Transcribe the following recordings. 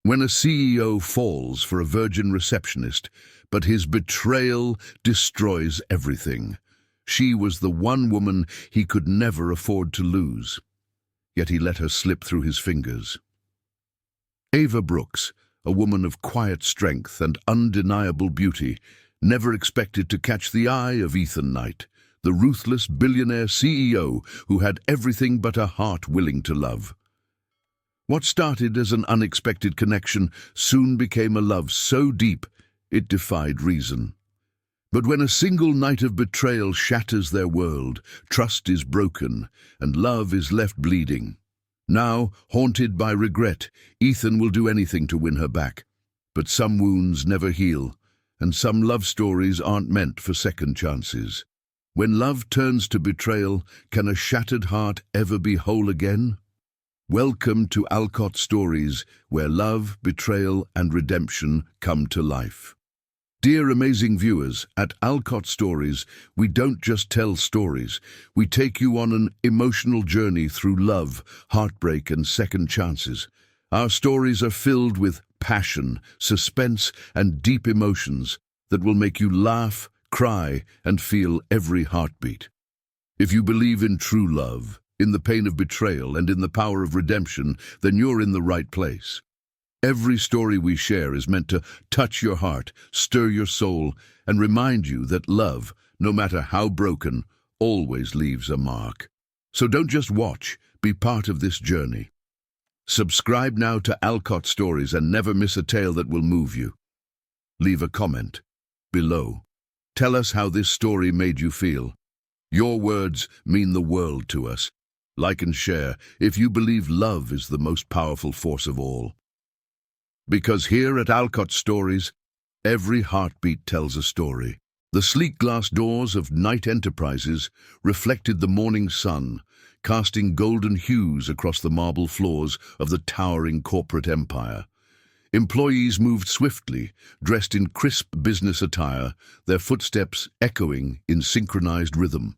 When a CEO falls for a virgin receptionist, but his betrayal destroys everything. She was the one woman he could never afford to lose. Yet he let her slip through his fingers. Ava Brooks, a woman of quiet strength and undeniable beauty, never expected to catch the eye of Ethan Knight, the ruthless billionaire CEO who had everything but a heart willing to love. What started as an unexpected connection soon became a love so deep it defied reason. But when a single night of betrayal shatters their world, trust is broken and love is left bleeding. Now, haunted by regret, Ethan will do anything to win her back. But some wounds never heal, and some love stories aren't meant for second chances. When love turns to betrayal, can a shattered heart ever be whole again? Welcome to Alcott Stories, where love, betrayal, and redemption come to life. Dear amazing viewers, at Alcott Stories, we don't just tell stories. We take you on an emotional journey through love, heartbreak, and second chances. Our stories are filled with passion, suspense, and deep emotions that will make you laugh, cry, and feel every heartbeat. If you believe in true love, in the pain of betrayal, and in the power of redemption, then you're in the right place. Every story we share is meant to touch your heart, stir your soul, and remind you that love, no matter how broken, always leaves a mark. So don't just watch, be part of this journey. Subscribe now to Alcott Stories and never miss a tale that will move you. Leave a comment below. Tell us how this story made you feel. Your words mean the world to us. Like and share if you believe love is the most powerful force of all. Because here at Alcott Stories, every heartbeat tells a story. The sleek glass doors of Knight Enterprises reflected the morning sun, casting golden hues across the marble floors of the towering corporate empire. Employees moved swiftly, dressed in crisp business attire, their footsteps echoing in synchronized rhythm.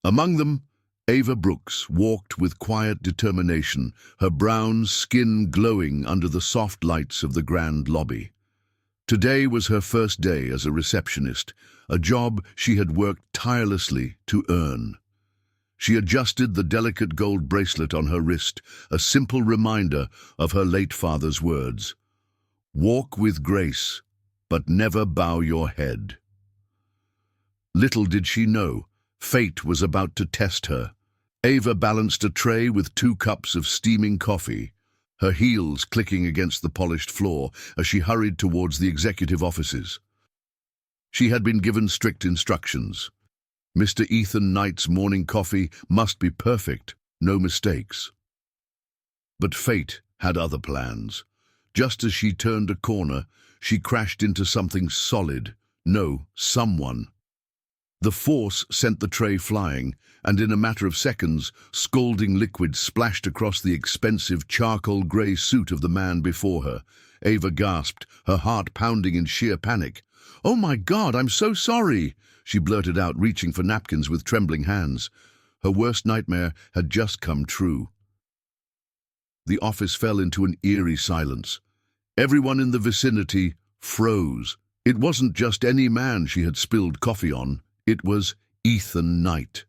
Among them, Ava Brooks walked with quiet determination, her brown skin glowing under the soft lights of the grand lobby. Today was her first day as a receptionist, a job she had worked tirelessly to earn. She adjusted the delicate gold bracelet on her wrist, a simple reminder of her late father's words. Walk with grace, but never bow your head. Little did she know, fate was about to test her. Ava balanced a tray with 2 cups of steaming coffee, her heels clicking against the polished floor as she hurried towards the executive offices. She had been given strict instructions. Mr. Ethan Knight's morning coffee must be perfect, no mistakes. But fate had other plans. Just as she turned a corner, she crashed into something solid. No, someone. The force sent the tray flying, and in a matter of seconds, scalding liquid splashed across the expensive charcoal grey suit of the man before her. Ava gasped, her heart pounding in sheer panic. "Oh my God, I'm so sorry!" she blurted out, reaching for napkins with trembling hands. Her worst nightmare had just come true. The office fell into an eerie silence. Everyone in the vicinity froze. It wasn't just any man she had spilled coffee on. It was Ethan Knight.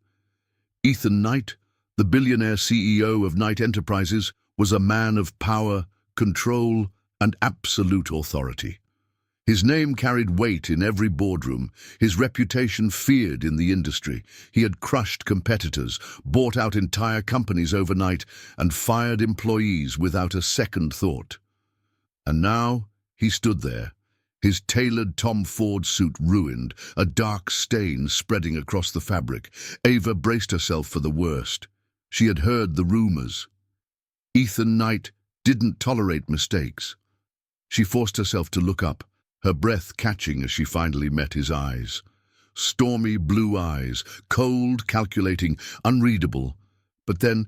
Ethan Knight, the billionaire CEO of Knight Enterprises, was a man of power, control, and absolute authority. His name carried weight in every boardroom, his reputation feared in the industry. He had crushed competitors, bought out entire companies overnight, and fired employees without a second thought. And now he stood there, his tailored Tom Ford suit ruined, a dark stain spreading across the fabric. Ava braced herself for the worst. She had heard the rumors. Ethan Knight didn't tolerate mistakes. She forced herself to look up, her breath catching as she finally met his eyes. Stormy blue eyes, cold, calculating, unreadable. But then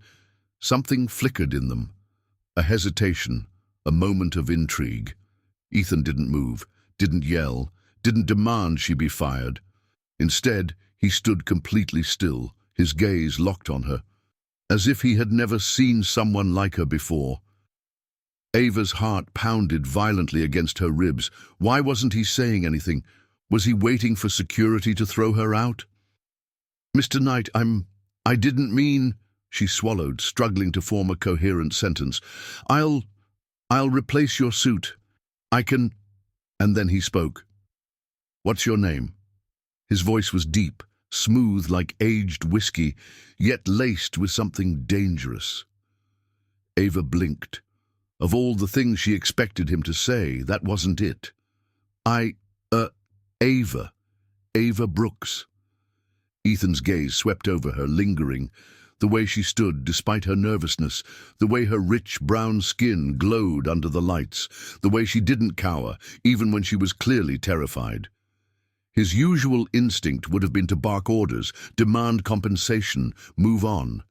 something flickered in them. A hesitation, a moment of intrigue. Ethan didn't move, didn't yell, didn't demand she be fired. Instead, he stood completely still, his gaze locked on her, as if he had never seen someone like her before. Ava's heart pounded violently against her ribs. Why wasn't he saying anything? Was he waiting for security to throw her out? "Mr. Knight, I didn't mean—" She swallowed, struggling to form a coherent sentence. I'll replace your suit. I can—" And then he spoke. "What's your name?" His voice was deep, smooth like aged whiskey, yet laced with something dangerous. Ava blinked. Of all the things she expected him to say, that wasn't it. Ava. Ava Brooks. Ethan's gaze swept over her, lingering. The way she stood, despite her nervousness, the way her rich brown skin glowed under the lights, the way she didn't cower, even when she was clearly terrified. His usual instinct would have been to bark orders, demand compensation, move on.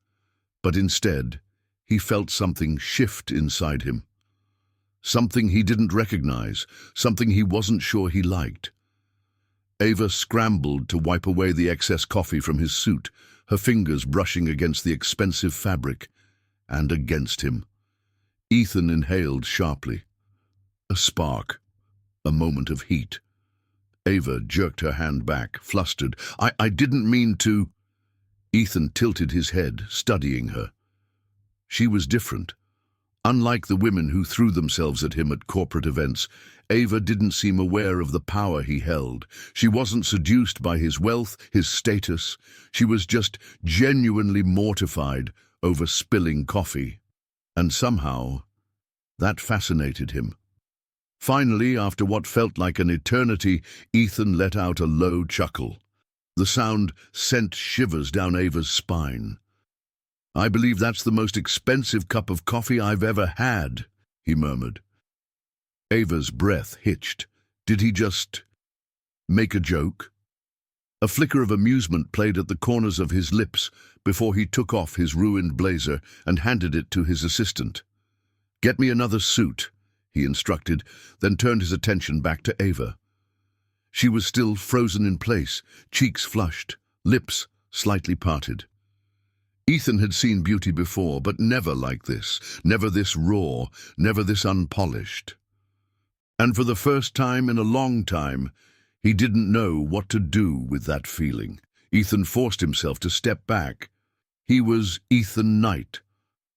But instead, he felt something shift inside him. Something he didn't recognize, something he wasn't sure he liked. Ava scrambled to wipe away the excess coffee from his suit, her fingers brushing against the expensive fabric, and against him. Ethan inhaled sharply. A spark, a moment of heat. Ava jerked her hand back, flustered. I didn't mean to—" Ethan tilted his head, studying her. She was different. Unlike the women who threw themselves at him at corporate events, Ava didn't seem aware of the power he held. She wasn't seduced by his wealth, his status. She was just genuinely mortified over spilling coffee. And somehow, that fascinated him. Finally, after what felt like an eternity, Ethan let out a low chuckle. The sound sent shivers down Ava's spine. "I believe that's the most expensive cup of coffee I've ever had," he murmured. Ava's breath hitched. Did he just make a joke? A flicker of amusement played at the corners of his lips before he took off his ruined blazer and handed it to his assistant. "Get me another suit," he instructed, then turned his attention back to Ava. She was still frozen in place, cheeks flushed, lips slightly parted. Ethan had seen beauty before, but never like this, never this raw, never this unpolished. And for the first time in a long time, he didn't know what to do with that feeling. Ethan forced himself to step back. He was Ethan Knight,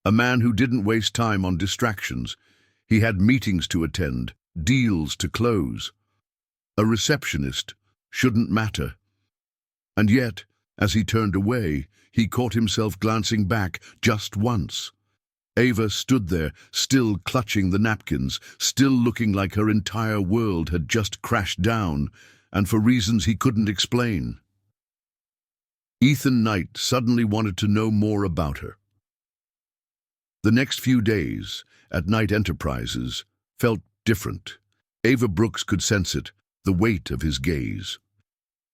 a man who didn't waste time on distractions. He had meetings to attend, deals to close. A receptionist shouldn't matter. And yet, as he turned away, he caught himself glancing back just once. Ava stood there, still clutching the napkins, still looking like her entire world had just crashed down, and for reasons he couldn't explain. Ethan Knight suddenly wanted to know more about her. The next few days, at Knight Enterprises, felt different. Ava Brooks could sense it, the weight of his gaze.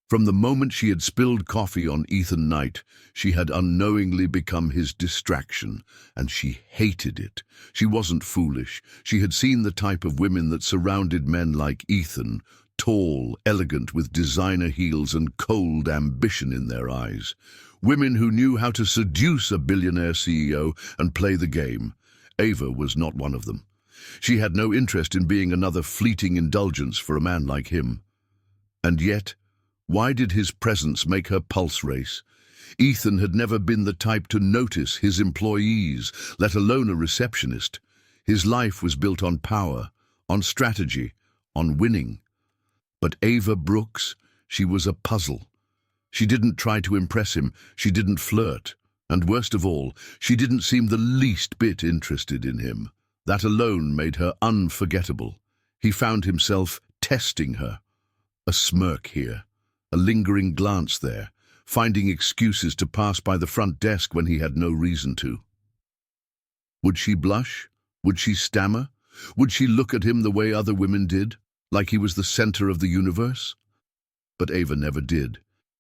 From the moment she had spilled coffee on Ethan Knight, she had unknowingly become his distraction, and she hated it. She wasn't foolish. She had seen the type of women that surrounded men like Ethan, tall, elegant, with designer heels and cold ambition in their eyes. Women who knew how to seduce a billionaire CEO and play the game. Ava was not one of them. She had no interest in being another fleeting indulgence for a man like him. And yet, why did his presence make her pulse race? Ethan had never been the type to notice his employees, let alone a receptionist. His life was built on power, on strategy, on winning. But Ava Brooks, she was a puzzle. She didn't try to impress him, she didn't flirt, and worst of all, she didn't seem the least bit interested in him. That alone made her unforgettable. He found himself testing her. A smirk here, a lingering glance there, finding excuses to pass by the front desk when he had no reason to. Would she blush? Would she stammer? Would she look at him the way other women did, like he was the center of the universe? But Ava never did.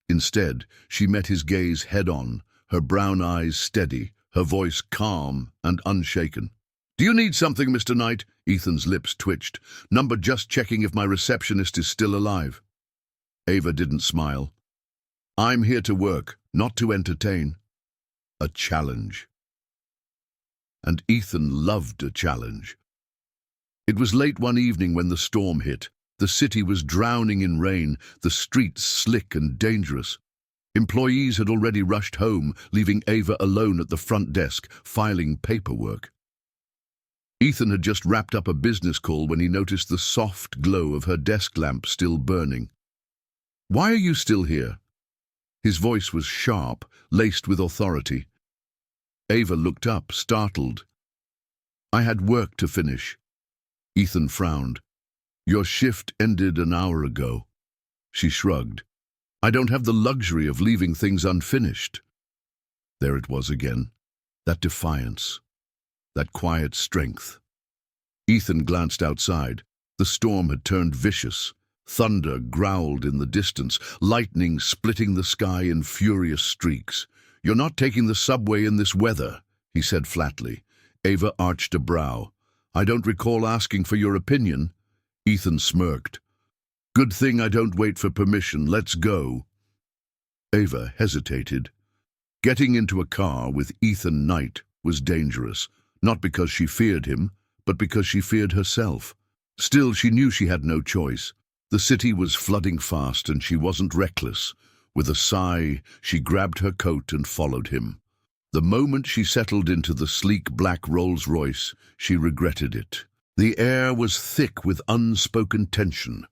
Instead, she met his gaze head-on, her brown eyes steady, her voice calm and unshaken. "Do you need something, Mr. Knight?" Ethan's lips twitched. "Number just checking if my receptionist is still alive." Ava didn't smile. "I'm here to work, not to entertain." A challenge. And Ethan loved a challenge. It was late one evening when the storm hit. The city was drowning in rain, the streets slick and dangerous. Employees had already rushed home, leaving Ava alone at the front desk, filing paperwork. Ethan had just wrapped up a business call when he noticed the soft glow of her desk lamp still burning. "Why are you still here?" His voice was sharp, laced with authority. Ava looked up, startled. "I had work to finish." Ethan frowned. "Your shift ended an hour ago." She shrugged. "I don't have the luxury of leaving things unfinished." There it was again, that defiance, that quiet strength. Ethan glanced outside. The storm had turned vicious. Thunder growled in the distance, lightning splitting the sky in furious streaks. "You're not taking the subway in this weather," he said flatly. Ava arched a brow. "I don't recall asking for your opinion." Ethan smirked. "Good thing I don't wait for permission. Let's go." Ava hesitated. Getting into a car with Ethan Knight was dangerous, not because she feared him, but because she feared herself. Still, she knew she had no choice. The city was flooding fast, and she wasn't reckless. With a sigh, she grabbed her coat and followed him. The moment she settled into the sleek black Rolls-Royce, she regretted it. The air was thick with unspoken tension.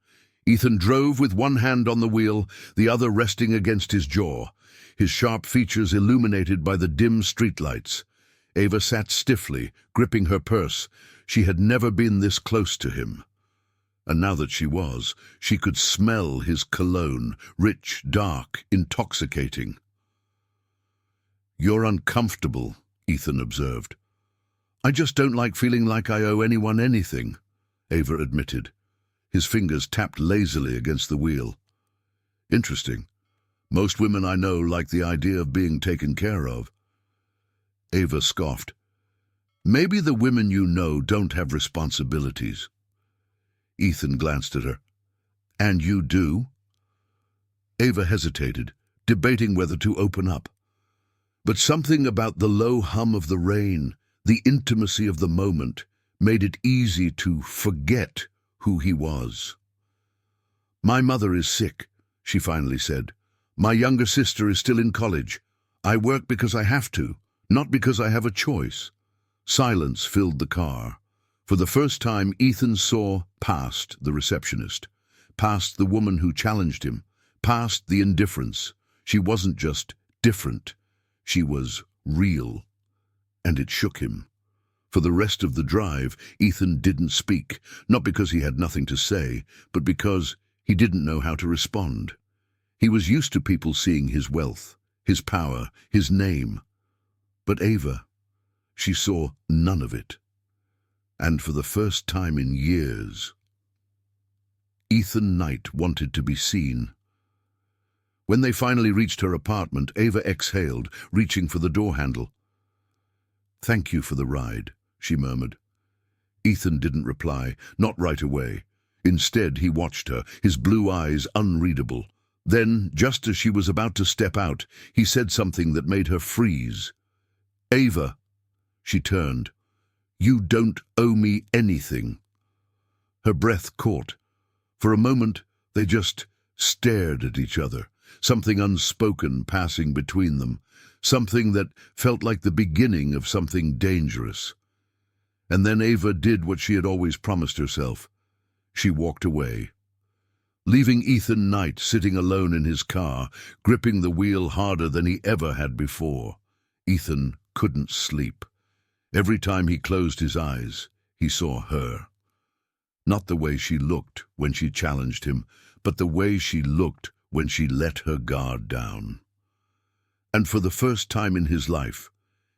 Ethan drove with one hand on the wheel, the other resting against his jaw, his sharp features illuminated by the dim streetlights. Ava sat stiffly, gripping her purse. She had never been this close to him. And now that she was, she could smell his cologne, rich, dark, intoxicating. "You're uncomfortable," Ethan observed. "I just don't like feeling like I owe anyone anything," Ava admitted. His fingers tapped lazily against the wheel. "Interesting. Most women I know like the idea of being taken care of." Ava scoffed. "Maybe the women you know don't have responsibilities." Ethan glanced at her. "And you do?" Ava hesitated, debating whether to open up. But something about the low hum of the rain, the intimacy of the moment, made it easy to forget who he was. "My mother is sick," she finally said. "My younger sister is still in college. I work because I have to, not because I have a choice." Silence filled the car. For the first time, Ethan saw past the receptionist, past the woman who challenged him, past the indifference. She wasn't just different. She was real. And it shook him. For the rest of the drive, Ethan didn't speak, not because he had nothing to say, but because he didn't know how to respond. He was used to people seeing his wealth, his power, his name. But Ava, she saw none of it. And for the first time in years, Ethan Knight wanted to be seen. When they finally reached her apartment, Ava exhaled, reaching for the door handle. "Thank you for the ride," she murmured. Ethan didn't reply, not right away. Instead, he watched her, his blue eyes unreadable. Then, just as she was about to step out, he said something that made her freeze. "Ava." She turned. "You don't owe me anything." Her breath caught. For a moment, they just stared at each other, something unspoken passing between them, something that felt like the beginning of something dangerous. And then Ava did what she had always promised herself. She walked away, leaving Ethan Knight sitting alone in his car, gripping the wheel harder than he ever had before. Ethan couldn't sleep. Every time he closed his eyes, he saw her. Not the way she looked when she challenged him, but the way she looked when she let her guard down. And for the first time in his life,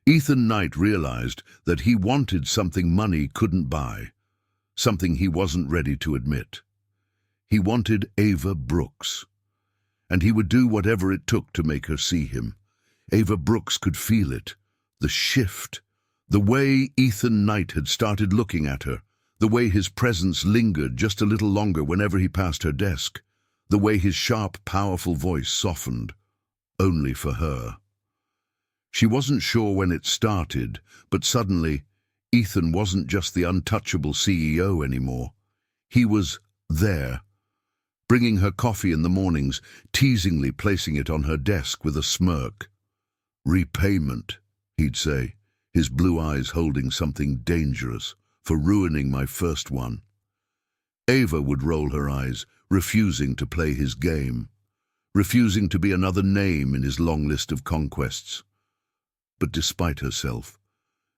Ethan Knight realized that he wanted something money couldn't buy, something he wasn't ready to admit. He wanted Ava Brooks, and he would do whatever it took to make her see him. Ava Brooks could feel it, the shift, the way Ethan Knight had started looking at her, the way his presence lingered just a little longer whenever he passed her desk, the way his sharp, powerful voice softened, only for her. She wasn't sure when it started, but suddenly, Ethan wasn't just the untouchable CEO anymore. He was there, bringing her coffee in the mornings, teasingly placing it on her desk with a smirk. "Repayment," he'd say, his blue eyes holding something dangerous, "for ruining my first one." Ava would roll her eyes, refusing to play his game, refusing to be another name in his long list of conquests. But despite herself,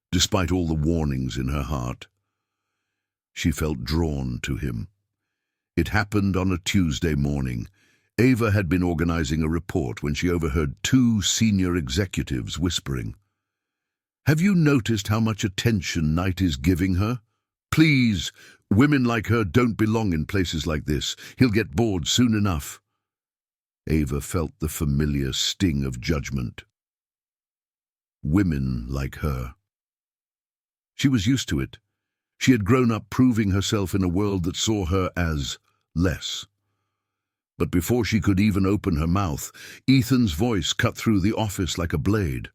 despite all the warnings in her heart, she felt drawn to him. It happened on a Tuesday morning. Ava had been organizing a report when she overheard two senior executives whispering, "Have you noticed how much attention Knight is giving her? Please, women like her don't belong in places like this. He'll get bored soon enough." Ava felt the familiar sting of judgment. Women like her. She was used to it. She had grown up proving herself in a world that saw her as less. But before she could even open her mouth, Ethan's voice cut through the office like a blade.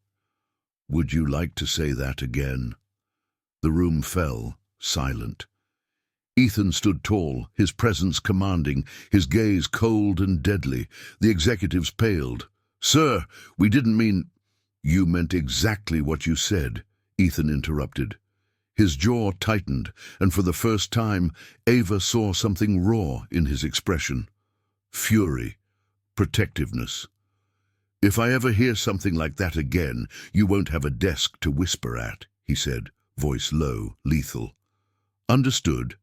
"Would you like to say that again?" The room fell, silent. Ethan stood tall, his presence commanding, his gaze cold and deadly. The executives paled. "Sir, we didn't mean—" "You meant exactly what you said," Ethan interrupted. His jaw tightened, and for the first time, Ava saw something raw in his expression. Fury, protectiveness. "If I ever hear something like that again, you won't have a desk to whisper at," he said, voice low, lethal. "Understood."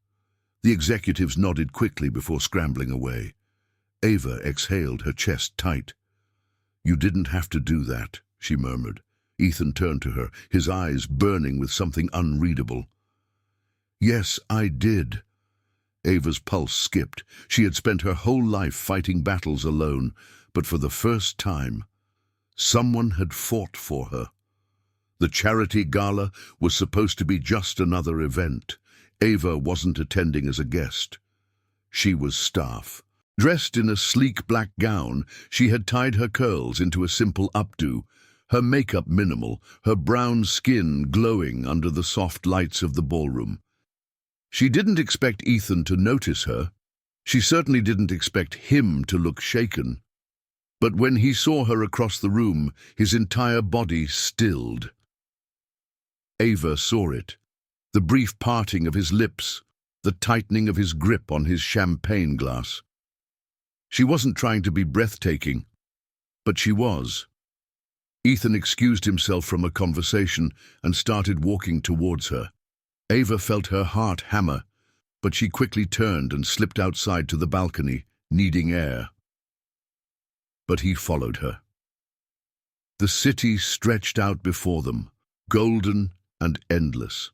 The executives nodded quickly before scrambling away. Ava exhaled, her chest tight. "You didn't have to do that," she murmured. Ethan turned to her, his eyes burning with something unreadable. "Yes, I did." Ava's pulse skipped. She had spent her whole life fighting battles alone, but for the first time, someone had fought for her. The charity gala was supposed to be just another event. Ava wasn't attending as a guest. She was staff. Dressed in a sleek black gown, she had tied her curls into a simple updo, her makeup minimal, her brown skin glowing under the soft lights of the ballroom. She didn't expect Ethan to notice her. She certainly didn't expect him to look shaken. But when he saw her across the room, his entire body stilled. Ava saw it. The brief parting of his lips, the tightening of his grip on his champagne glass. She wasn't trying to be breathtaking, but she was. Ethan excused himself from a conversation and started walking towards her. Ava felt her heart hammer, but she quickly turned and slipped outside to the balcony, needing air. But he followed her. The city stretched out before them, golden and endless.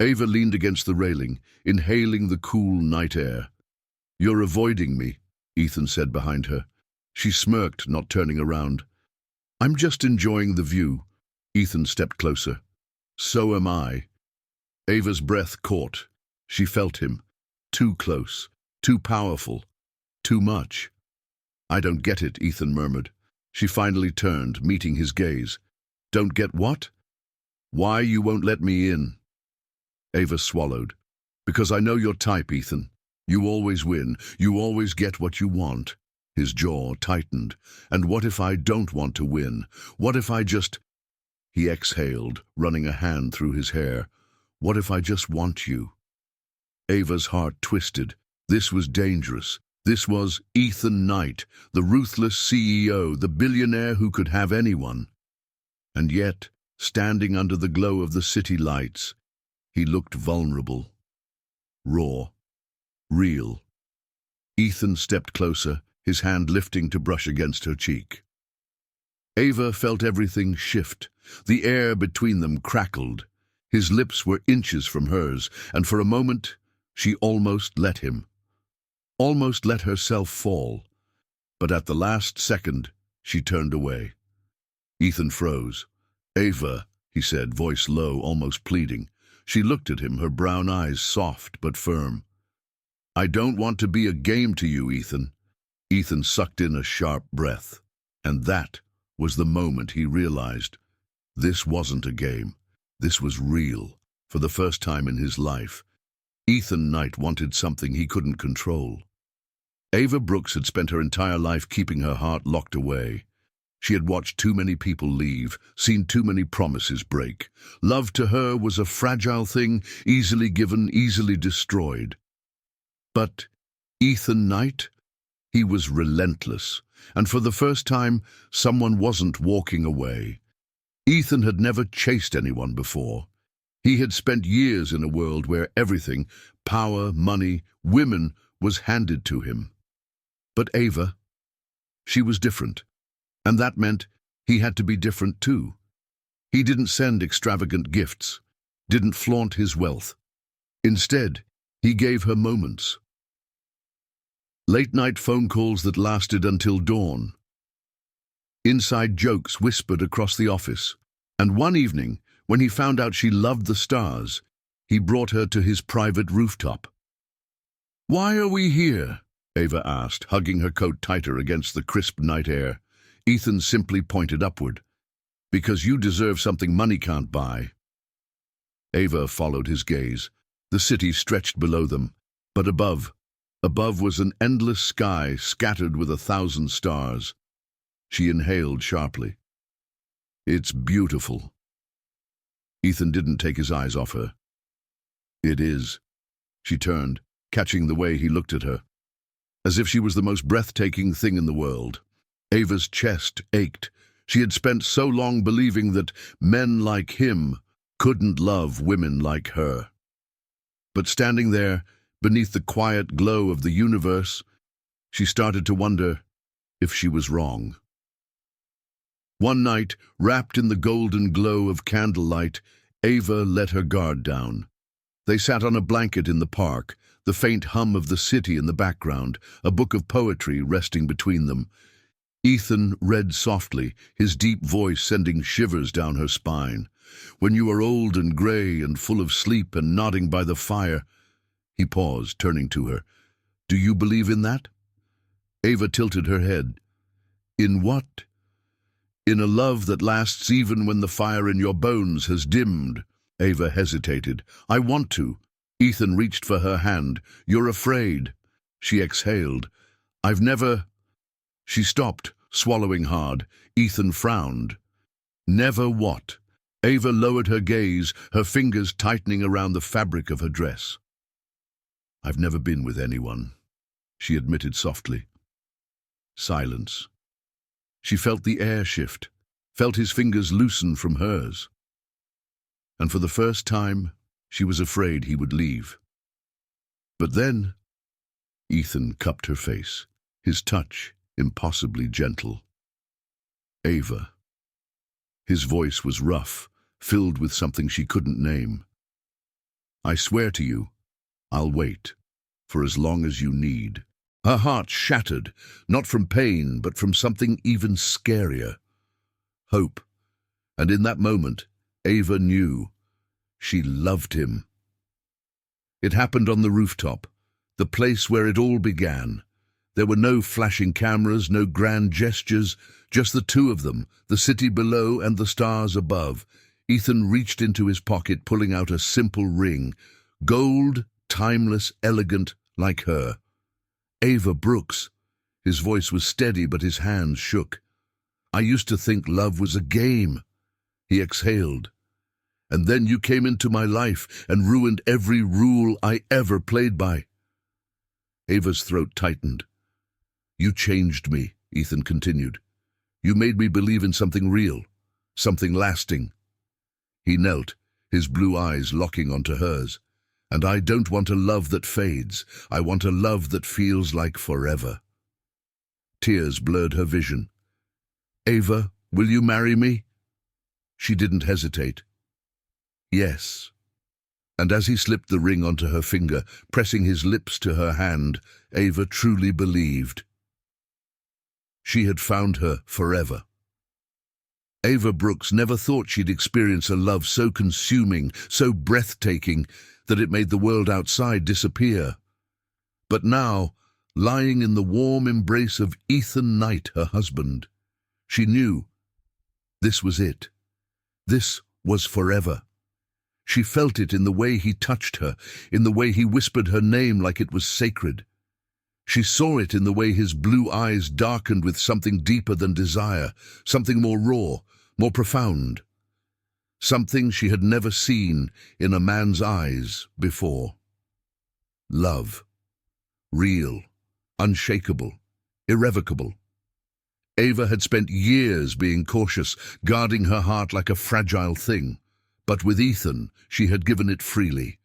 Ava leaned against the railing, inhaling the cool night air. "You're avoiding me," Ethan said behind her. She smirked, not turning around. "I'm just enjoying the view." Ethan stepped closer. "So am I." Ava's breath caught. She felt him. Too close, too powerful, too much. "I don't get it," Ethan murmured. She finally turned, meeting his gaze. "Don't get what?" "Why you won't let me in." Ava swallowed. "Because I know your type, Ethan. You always win. You always get what you want." His jaw tightened. "And what if I don't want to win? What if I just—" He exhaled, running a hand through his hair. "What if I just want you?" Ava's heart twisted. This was dangerous. This was Ethan Knight, the ruthless CEO, the billionaire who could have anyone. And yet, standing under the glow of the city lights, he looked vulnerable, raw, real. Ethan stepped closer, his hand lifting to brush against her cheek. Ava felt everything shift. The air between them crackled. His lips were inches from hers, and for a moment she almost let him. Almost let herself fall. But at the last second, she turned away. Ethan froze. "Ava," he said, voice low, almost pleading. She looked at him, her brown eyes soft but firm. "I don't want to be a game to you, Ethan." Ethan sucked in a sharp breath. And that was the moment he realized this wasn't a game. This was real, For the first time in his life, Ethan Knight wanted something he couldn't control. Ava Brooks had spent her entire life keeping her heart locked away. She had watched too many people leave, seen too many promises break. Love to her was a fragile thing, easily given, easily destroyed. But Ethan Knight? He was relentless, and for the first time, someone wasn't walking away. Ethan had never chased anyone before. He had spent years in a world where everything, power, money, women, was handed to him. But Ava, she was different, and that meant he had to be different too. He didn't send extravagant gifts, didn't flaunt his wealth. Instead, he gave her moments. Late-night phone calls that lasted until dawn. Inside jokes whispered across the office. And one evening, when he found out she loved the stars, he brought her to his private rooftop. "Why are we here?" Ava asked, hugging her coat tighter against the crisp night air. Ethan simply pointed upward. "Because you deserve something money can't buy." Ava followed his gaze. The city stretched below them, but above was an endless sky scattered with 1,000 stars. She inhaled sharply. "It's beautiful." Ethan didn't take his eyes off her. "It is." She turned, catching the way he looked at her, as if she was the most breathtaking thing in the world. Ava's chest ached. She had spent so long believing that men like him couldn't love women like her. But standing there, beneath the quiet glow of the universe, she started to wonder if she was wrong. One night, wrapped in the golden glow of candlelight, Ava let her guard down. They sat on a blanket in the park, the faint hum of the city in the background, a book of poetry resting between them. Ethan read softly, his deep voice sending shivers down her spine. "When you are old and grey and full of sleep and nodding by the fire—" He paused, turning to her. "Do you believe in that?" Ava tilted her head. "In what?" "In a love that lasts even when the fire in your bones has dimmed." Ava hesitated. "I want to." Ethan reached for her hand. "You're afraid." She exhaled. "I've never—" She stopped, swallowing hard. Ethan frowned. "Never what?" Ava lowered her gaze, her fingers tightening around the fabric of her dress. "I've never been with anyone," she admitted softly. Silence. She felt the air shift, felt his fingers loosen from hers. And for the first time, she was afraid he would leave. But then, Ethan cupped her face, his touch impossibly gentle. "Ava." His voice was rough, filled with something she couldn't name. "I swear to you, I'll wait, for as long as you need." Her heart shattered, not from pain, but from something even scarier. Hope. And in that moment, Ava knew. She loved him. It happened on the rooftop, the place where it all began. There were no flashing cameras, no grand gestures, just the two of them, the city below and the stars above. Ethan reached into his pocket, pulling out a simple ring. Gold, timeless, elegant, like her. "Ava Brooks." His voice was steady, but his hands shook. "I used to think love was a game." He exhaled. "And then you came into my life and ruined every rule I ever played by." Ava's throat tightened. "You changed me," Ethan continued. "You made me believe in something real, something lasting." He knelt, his blue eyes locking onto hers. "And I don't want a love that fades. I want a love that feels like forever." Tears blurred her vision. "Ava, will you marry me?" She didn't hesitate. "Yes." And as he slipped the ring onto her finger, pressing his lips to her hand, Ava truly believed. She had found her forever. Ava Brooks never thought she'd experience a love so consuming, so breathtaking, that it made the world outside disappear. But now, lying in the warm embrace of Ethan Knight, her husband, she knew this was it. This was forever. She felt it in the way he touched her, in the way he whispered her name like it was sacred. She saw it in the way his blue eyes darkened with something deeper than desire, something more raw, more profound. Something she had never seen in a man's eyes before. Love. Real, unshakable, irrevocable. Ava had spent years being cautious, guarding her heart like a fragile thing. But with Ethan, she had given it freely.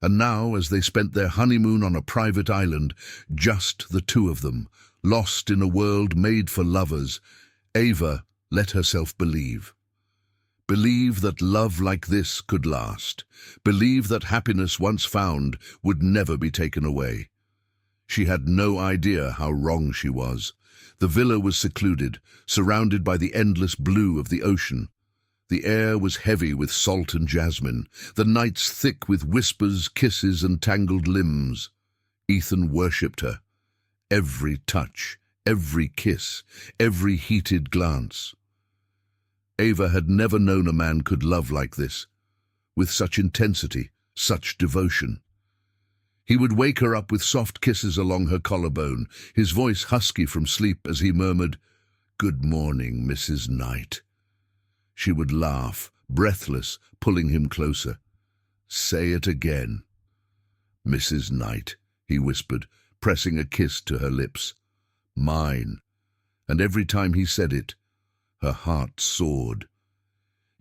And now, as they spent their honeymoon on a private island, just the two of them, lost in a world made for lovers, Ava let herself believe. Believe that love like this could last. Believe that happiness once found would never be taken away. She had no idea how wrong she was. The villa was secluded, surrounded by the endless blue of the ocean. The air was heavy with salt and jasmine, the nights thick with whispers, kisses, and tangled limbs. Ethan worshipped her. Every touch, every kiss, every heated glance. Ava had never known a man could love like this, with such intensity, such devotion. He would wake her up with soft kisses along her collarbone, his voice husky from sleep as he murmured, "Good morning, Mrs. Knight." She would laugh, breathless, pulling him closer. "Say it again." "Mrs. Knight," he whispered, pressing a kiss to her lips. "Mine." And every time he said it, her heart soared.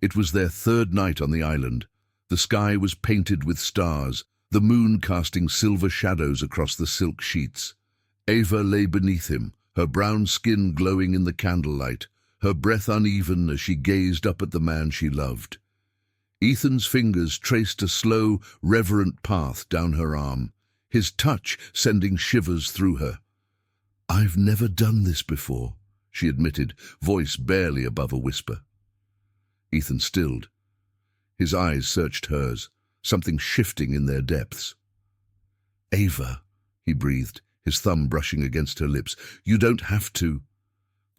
It was their third night on the island. The sky was painted with stars, the moon casting silver shadows across the silk sheets. Ava lay beneath him, her brown skin glowing in the candlelight, her breath uneven as she gazed up at the man she loved. Ethan's fingers traced a slow, reverent path down her arm, his touch sending shivers through her. "I've never done this before," she admitted, voice barely above a whisper. Ethan stilled. His eyes searched hers, something shifting in their depths. "Ava," he breathed, his thumb brushing against her lips, "you don't have to."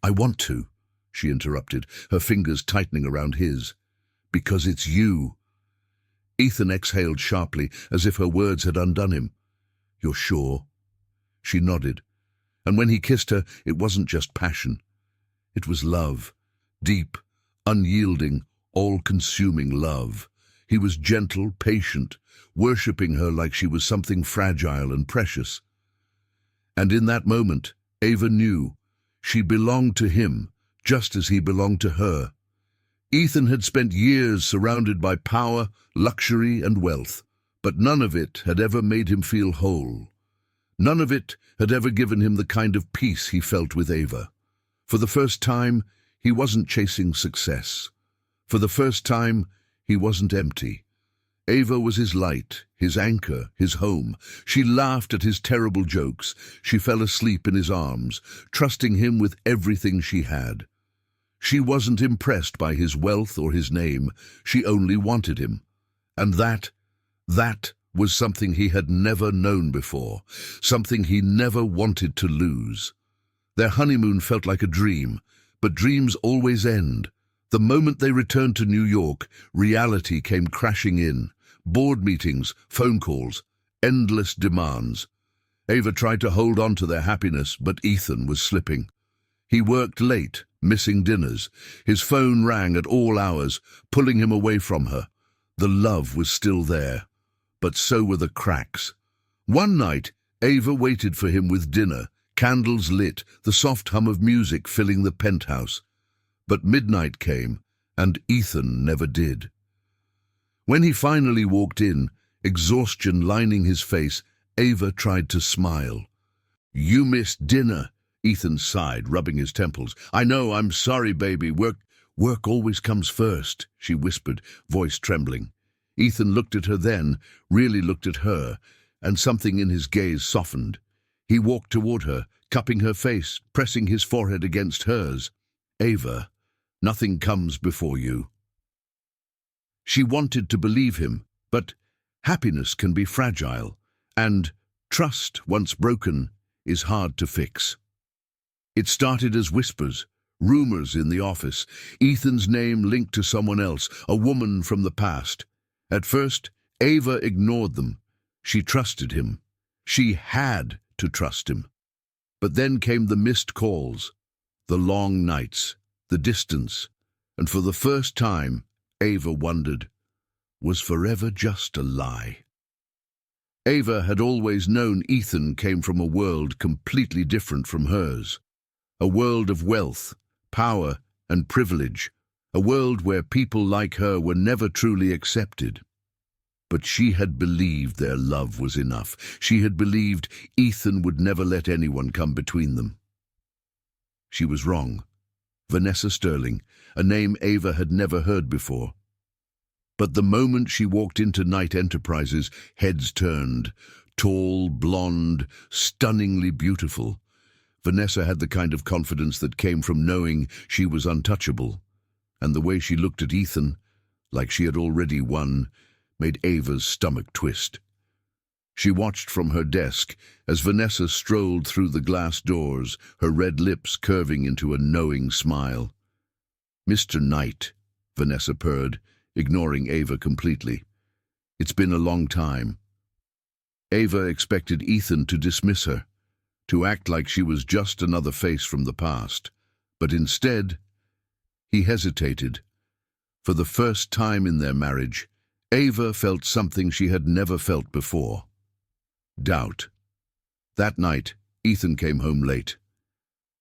"I want to," she interrupted, her fingers tightening around his. "Because it's you." Ethan exhaled sharply, as if her words had undone him. "You're sure?" She nodded, and when he kissed her, it wasn't just passion. It was love, deep, unyielding, all-consuming love. He was gentle, patient, worshipping her like she was something fragile and precious. And in that moment, Ava knew she belonged to him, just as he belonged to her. Ethan had spent years surrounded by power, luxury, and wealth, but none of it had ever made him feel whole. None of it had ever given him the kind of peace he felt with Ava. For the first time, he wasn't chasing success. For the first time, he wasn't empty. Ava was his light, his anchor, his home. She laughed at his terrible jokes. She fell asleep in his arms, trusting him with everything she had. She wasn't impressed by his wealth or his name. She only wanted him. And that was something he had never known before, something he never wanted to lose. Their honeymoon felt like a dream, but dreams always end. The moment they returned to New York, reality came crashing in. Board meetings, phone calls, endless demands. Ava tried to hold on to their happiness, but Ethan was slipping. He worked late, missing dinners. His phone rang at all hours, pulling him away from her. The love was still there, but so were the cracks. One night, Ava waited for him with dinner, candles lit, the soft hum of music filling the penthouse. But midnight came, and Ethan never did. When he finally walked in, exhaustion lining his face, Ava tried to smile. "You missed dinner," Ethan sighed, rubbing his temples. "I know, I'm sorry, baby. Work always comes first," she whispered, voice trembling. Ethan looked at her then, really looked at her, and something in his gaze softened. He walked toward her, cupping her face, pressing his forehead against hers. "Ava, nothing comes before you." She wanted to believe him, but happiness can be fragile, and trust, once broken, is hard to fix. It started as whispers, rumors in the office, Ethan's name linked to someone else, a woman from the past. At first, Ava ignored them. She trusted him. She had to trust him. But then came the missed calls, the long nights, the distance, and for the first time, Ava wondered, was forever just a lie? Ava had always known Ethan came from a world completely different from hers, a world of wealth, power, and privilege, a world where people like her were never truly accepted. But she had believed their love was enough. She had believed Ethan would never let anyone come between them. She was wrong. Vanessa Sterling, a name Ava had never heard before. But the moment she walked into Knight Enterprises, heads turned. Tall, blonde, stunningly beautiful. Vanessa had the kind of confidence that came from knowing she was untouchable. And the way she looked at Ethan, like she had already won, made Ava's stomach twist. She watched from her desk as Vanessa strolled through the glass doors, her red lips curving into a knowing smile. "Mr. Knight," Vanessa purred, ignoring Ava completely. "It's been a long time." Ava expected Ethan to dismiss her, to act like she was just another face from the past. But instead, he hesitated. For the first time in their marriage, Ava felt something she had never felt before. Doubt. That night, Ethan came home late.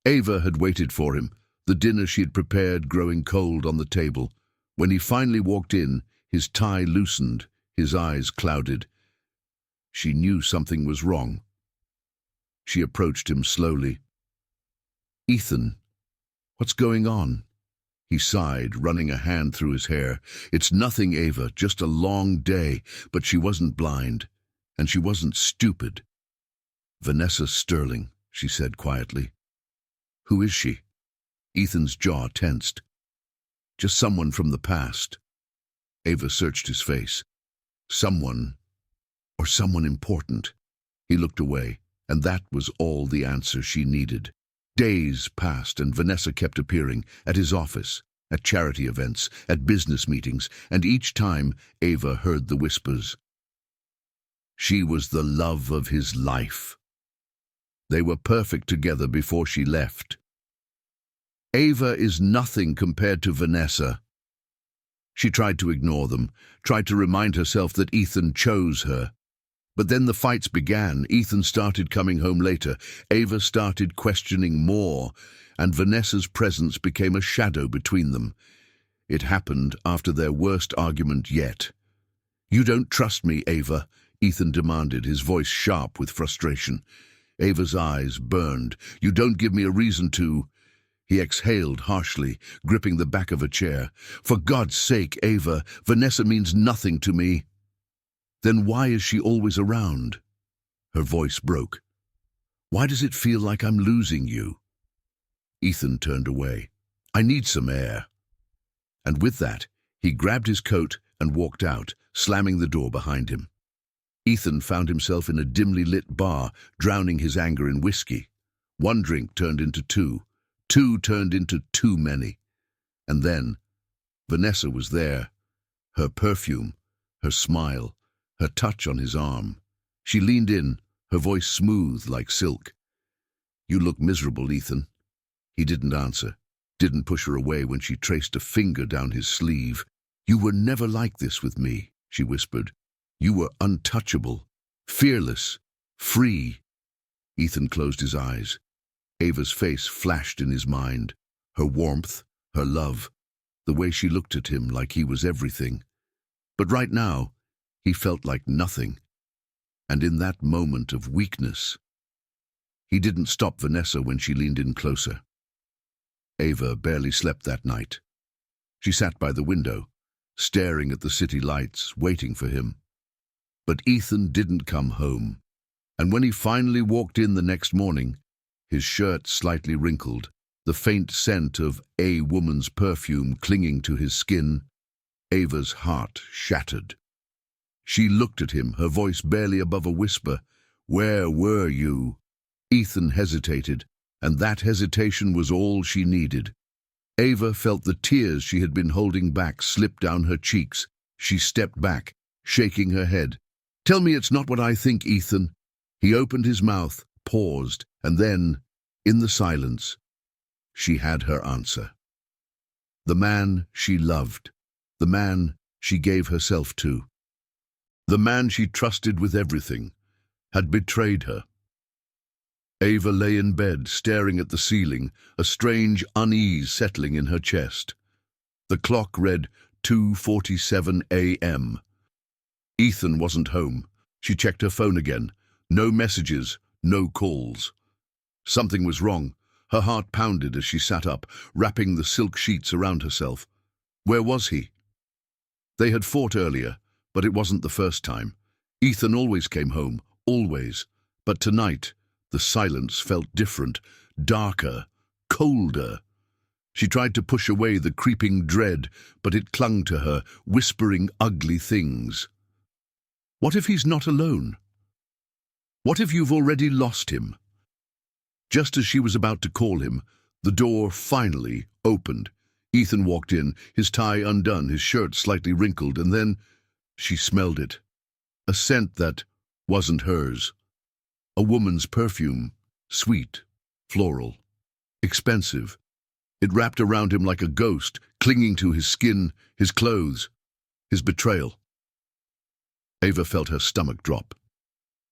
Ava had waited for him, the dinner she had prepared growing cold on the table. When he finally walked in, his tie loosened, his eyes clouded. She knew something was wrong. She approached him slowly. "Ethan, what's going on?" He sighed, running a hand through his hair. "It's nothing, Ava, just a long day." But she wasn't blind, and she wasn't stupid. "Vanessa Sterling," she said quietly. "Who is she?" Ethan's jaw tensed. "Just someone from the past." Ava searched his face. "Someone, or someone important." He looked away, and that was all the answer she needed. Days passed, and Vanessa kept appearing at his office, at charity events, at business meetings, and each time Ava heard the whispers. She was the love of his life. They were perfect together before she left. Ava is nothing compared to Vanessa. She tried to ignore them, tried to remind herself that Ethan chose her. But then the fights began. Ethan started coming home later. Ava started questioning more, and Vanessa's presence became a shadow between them. It happened after their worst argument yet. "You don't trust me, Ava," Ethan demanded, his voice sharp with frustration. Ava's eyes burned. "You don't give me a reason to." He exhaled harshly, gripping the back of a chair. "For God's sake, Ava, Vanessa means nothing to me." "Then why is she always around?" Her voice broke. "Why does it feel like I'm losing you?" Ethan turned away. "I need some air." And with that, he grabbed his coat and walked out, slamming the door behind him. Ethan found himself in a dimly lit bar, drowning his anger in whiskey. One drink turned into two. Two turned into too many. And then, Vanessa was there. Her perfume, her smile, her touch on his arm. She leaned in, her voice smooth like silk. "You look miserable, Ethan." He didn't answer, didn't push her away when she traced a finger down his sleeve. "You were never like this with me," she whispered. "You were untouchable, fearless, free." Ethan closed his eyes. Ava's face flashed in his mind, her warmth, her love, the way she looked at him like he was everything. But right now, he felt like nothing. And in that moment of weakness, he didn't stop Vanessa when she leaned in closer. Ava barely slept that night. She sat by the window, staring at the city lights, waiting for him. But Ethan didn't come home. And when he finally walked in the next morning, his shirt slightly wrinkled, the faint scent of a woman's perfume clinging to his skin, Ava's heart shattered. She looked at him, her voice barely above a whisper. "Where were you?" Ethan hesitated, and that hesitation was all she needed. Ava felt the tears she had been holding back slip down her cheeks, She stepped back, shaking her head. "Tell me it's not what I think, Ethan." He opened his mouth, paused, and then, in the silence, she had her answer. The man she loved, the man she gave herself to, the man she trusted with everything, had betrayed her. Ava lay in bed, staring at the ceiling, a strange unease settling in her chest. The clock read 2:47 a.m. Ethan wasn't home. She checked her phone again. No messages, no calls. Something was wrong. Her heart pounded as she sat up, wrapping the silk sheets around herself. Where was he? They had fought earlier, but it wasn't the first time. Ethan always came home, always. But tonight, the silence felt different, darker, colder. She tried to push away the creeping dread, but it clung to her, whispering ugly things. What if he's not alone? What if you've already lost him? Just as she was about to call him, the door finally opened. Ethan walked in, his tie undone, his shirt slightly wrinkled, and then she smelled it. A scent that wasn't hers. A woman's perfume, sweet, floral, expensive. It wrapped around him like a ghost, clinging to his skin, his clothes, his betrayal. Ava felt her stomach drop.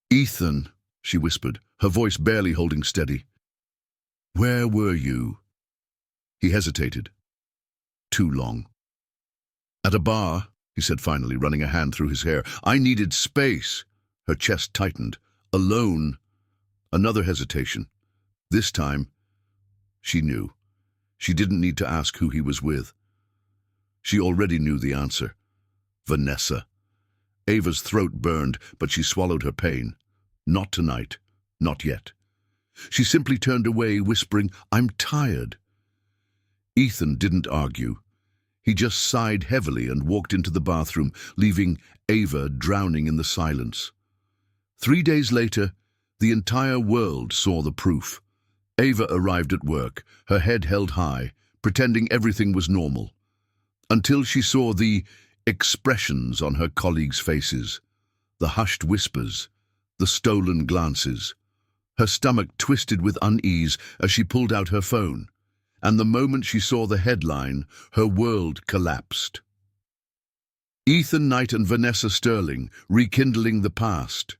"Ethan," she whispered, her voice barely holding steady. "Where were you?" He hesitated. Too long. "At a bar," he said finally, running a hand through his hair. "I needed space." Her chest tightened. "Alone." Another hesitation. This time, she knew. She didn't need to ask who he was with. She already knew the answer. Vanessa. Ava's throat burned, but she swallowed her pain. Not tonight. Not yet. She simply turned away, whispering, "I'm tired." Ethan didn't argue. He just sighed heavily and walked into the bathroom, leaving Ava drowning in the silence. 3 days later, the entire world saw the proof. Ava arrived at work, her head held high, pretending everything was normal, until she saw the expressions on her colleagues' faces, the hushed whispers, the stolen glances. Her stomach twisted with unease as she pulled out her phone, and the moment she saw the headline, her world collapsed. Ethan Knight and Vanessa Sterling, rekindling the past.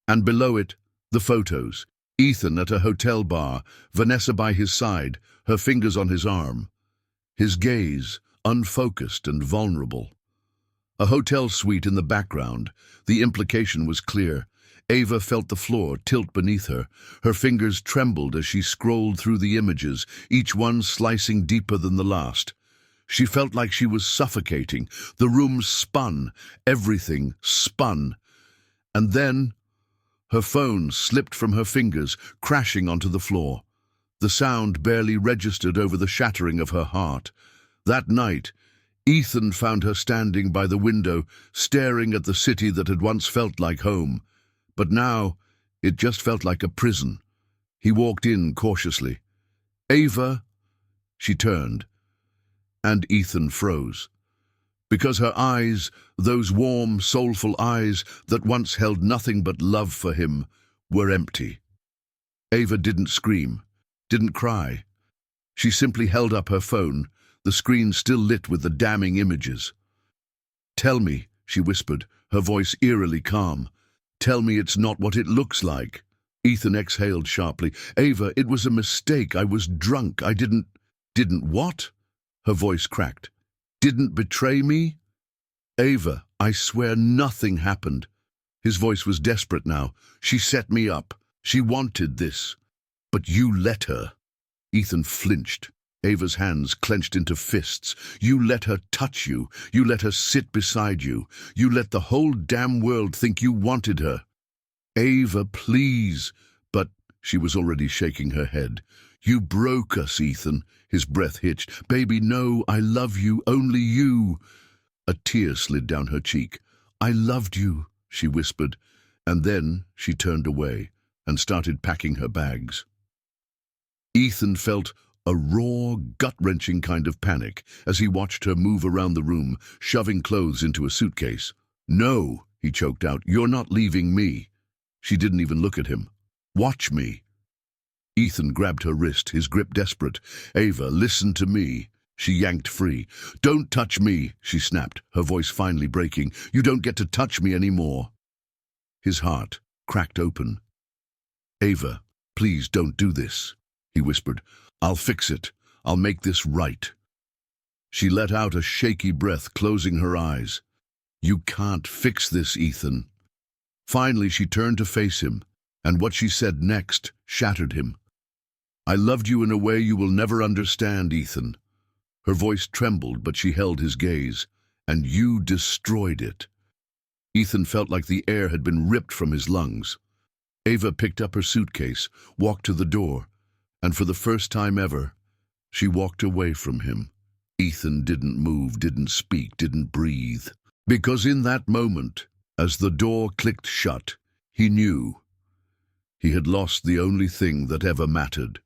And below it, the photos. Ethan at a hotel bar, Vanessa by his side, her fingers on his arm. His gaze, unfocused and vulnerable. A hotel suite in the background. The implication was clear. Ava felt the floor tilt beneath her. Her fingers trembled as she scrolled through the images, each one slicing deeper than the last. She felt like she was suffocating. The room spun. Everything spun. And then her phone slipped from her fingers, crashing onto the floor. The sound barely registered over the shattering of her heart. That night, Ethan found her standing by the window, staring at the city that had once felt like home. But now, it just felt like a prison. He walked in cautiously. "Ava?" She turned, and Ethan froze. Because her eyes, those warm, soulful eyes that once held nothing but love for him, were empty. Ava didn't scream, didn't cry. She simply held up her phone, the screen still lit with the damning images. "Tell me," she whispered, her voice eerily calm. "Tell me it's not what it looks like." Ethan exhaled sharply. "Ava, it was a mistake. I was drunk. I didn't..." "Didn't what?" Her voice cracked. "Didn't betray me?" "Ava, I swear nothing happened." His voice was desperate now. "She set me up. She wanted this. But you let her." Ethan flinched. Ava's hands clenched into fists. "You let her touch you. You let her sit beside you. You let the whole damn world think you wanted her." "Ava, please." But she was already shaking her head. "You broke us, Ethan." His breath hitched. "Baby, no, I love you, only you." A tear slid down her cheek. "I loved you," she whispered, and then she turned away and started packing her bags. Ethan felt a raw, gut-wrenching kind of panic as he watched her move around the room, shoving clothes into a suitcase. "No," he choked out, "you're not leaving me." She didn't even look at him. "Watch me." Ethan grabbed her wrist, his grip desperate. "Ava, listen to me." She yanked free. "Don't touch me," she snapped, her voice finally breaking. "You don't get to touch me anymore." His heart cracked open. "Ava, please don't do this," he whispered. "I'll fix it. I'll make this right." She let out a shaky breath, closing her eyes. "You can't fix this, Ethan." Finally, she turned to face him, and what she said next shattered him. "I loved you in a way you will never understand, Ethan." Her voice trembled, but she held his gaze. "And you destroyed it." Ethan felt like the air had been ripped from his lungs. Ava picked up her suitcase, walked to the door, and for the first time ever, she walked away from him. Ethan didn't move, didn't speak, didn't breathe. Because in that moment, as the door clicked shut, he knew he had lost the only thing that ever mattered.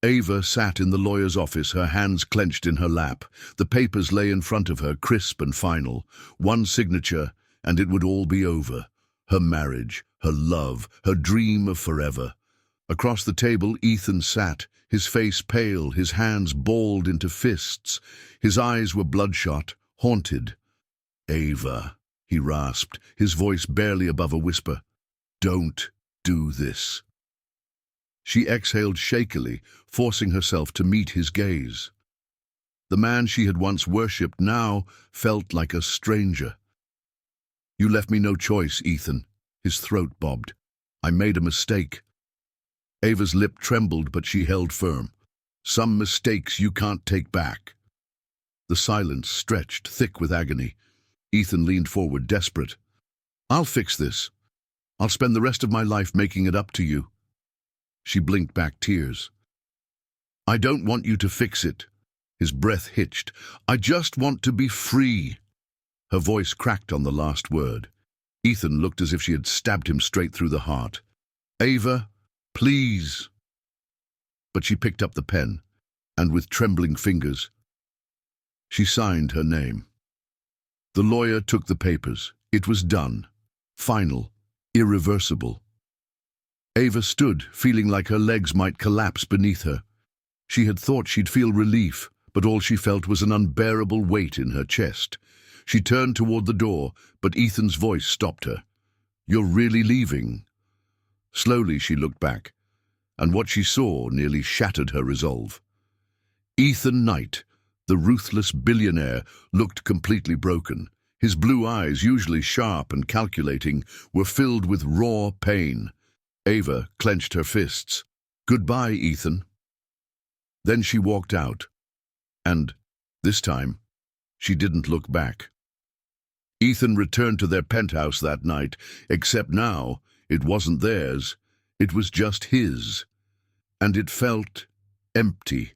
Ava sat in the lawyer's office, her hands clenched in her lap. The papers lay in front of her, crisp and final. One signature, and it would all be over. Her marriage, her love, her dream of forever. Across the table, Ethan sat, his face pale, his hands balled into fists. His eyes were bloodshot, haunted. "Ava," he rasped, his voice barely above a whisper. "Don't do this." She exhaled shakily, forcing herself to meet his gaze. The man she had once worshipped now felt like a stranger. "You left me no choice, Ethan." His throat bobbed. "I made a mistake." Ava's lip trembled, but she held firm. "Some mistakes you can't take back." The silence stretched, thick with agony. Ethan leaned forward, desperate. "I'll fix this. I'll spend the rest of my life making it up to you." She blinked back tears. "I don't want you to fix it." His breath hitched. "I just want to be free." Her voice cracked on the last word. Ethan looked as if she had stabbed him straight through the heart. "Ava, please." But she picked up the pen, and with trembling fingers, she signed her name. The lawyer took the papers. It was done. Final. Irreversible. Ava stood, feeling like her legs might collapse beneath her. She had thought she'd feel relief, but all she felt was an unbearable weight in her chest. She turned toward the door, but Ethan's voice stopped her. "You're really leaving?" Slowly she looked back, and what she saw nearly shattered her resolve. Ethan Knight, the ruthless billionaire, looked completely broken. His blue eyes, usually sharp and calculating, were filled with raw pain. Ava clenched her fists. "Goodbye, Ethan." Then she walked out, and, this time, she didn't look back. Ethan returned to their penthouse that night, except now it wasn't theirs, it was just his. And it felt empty.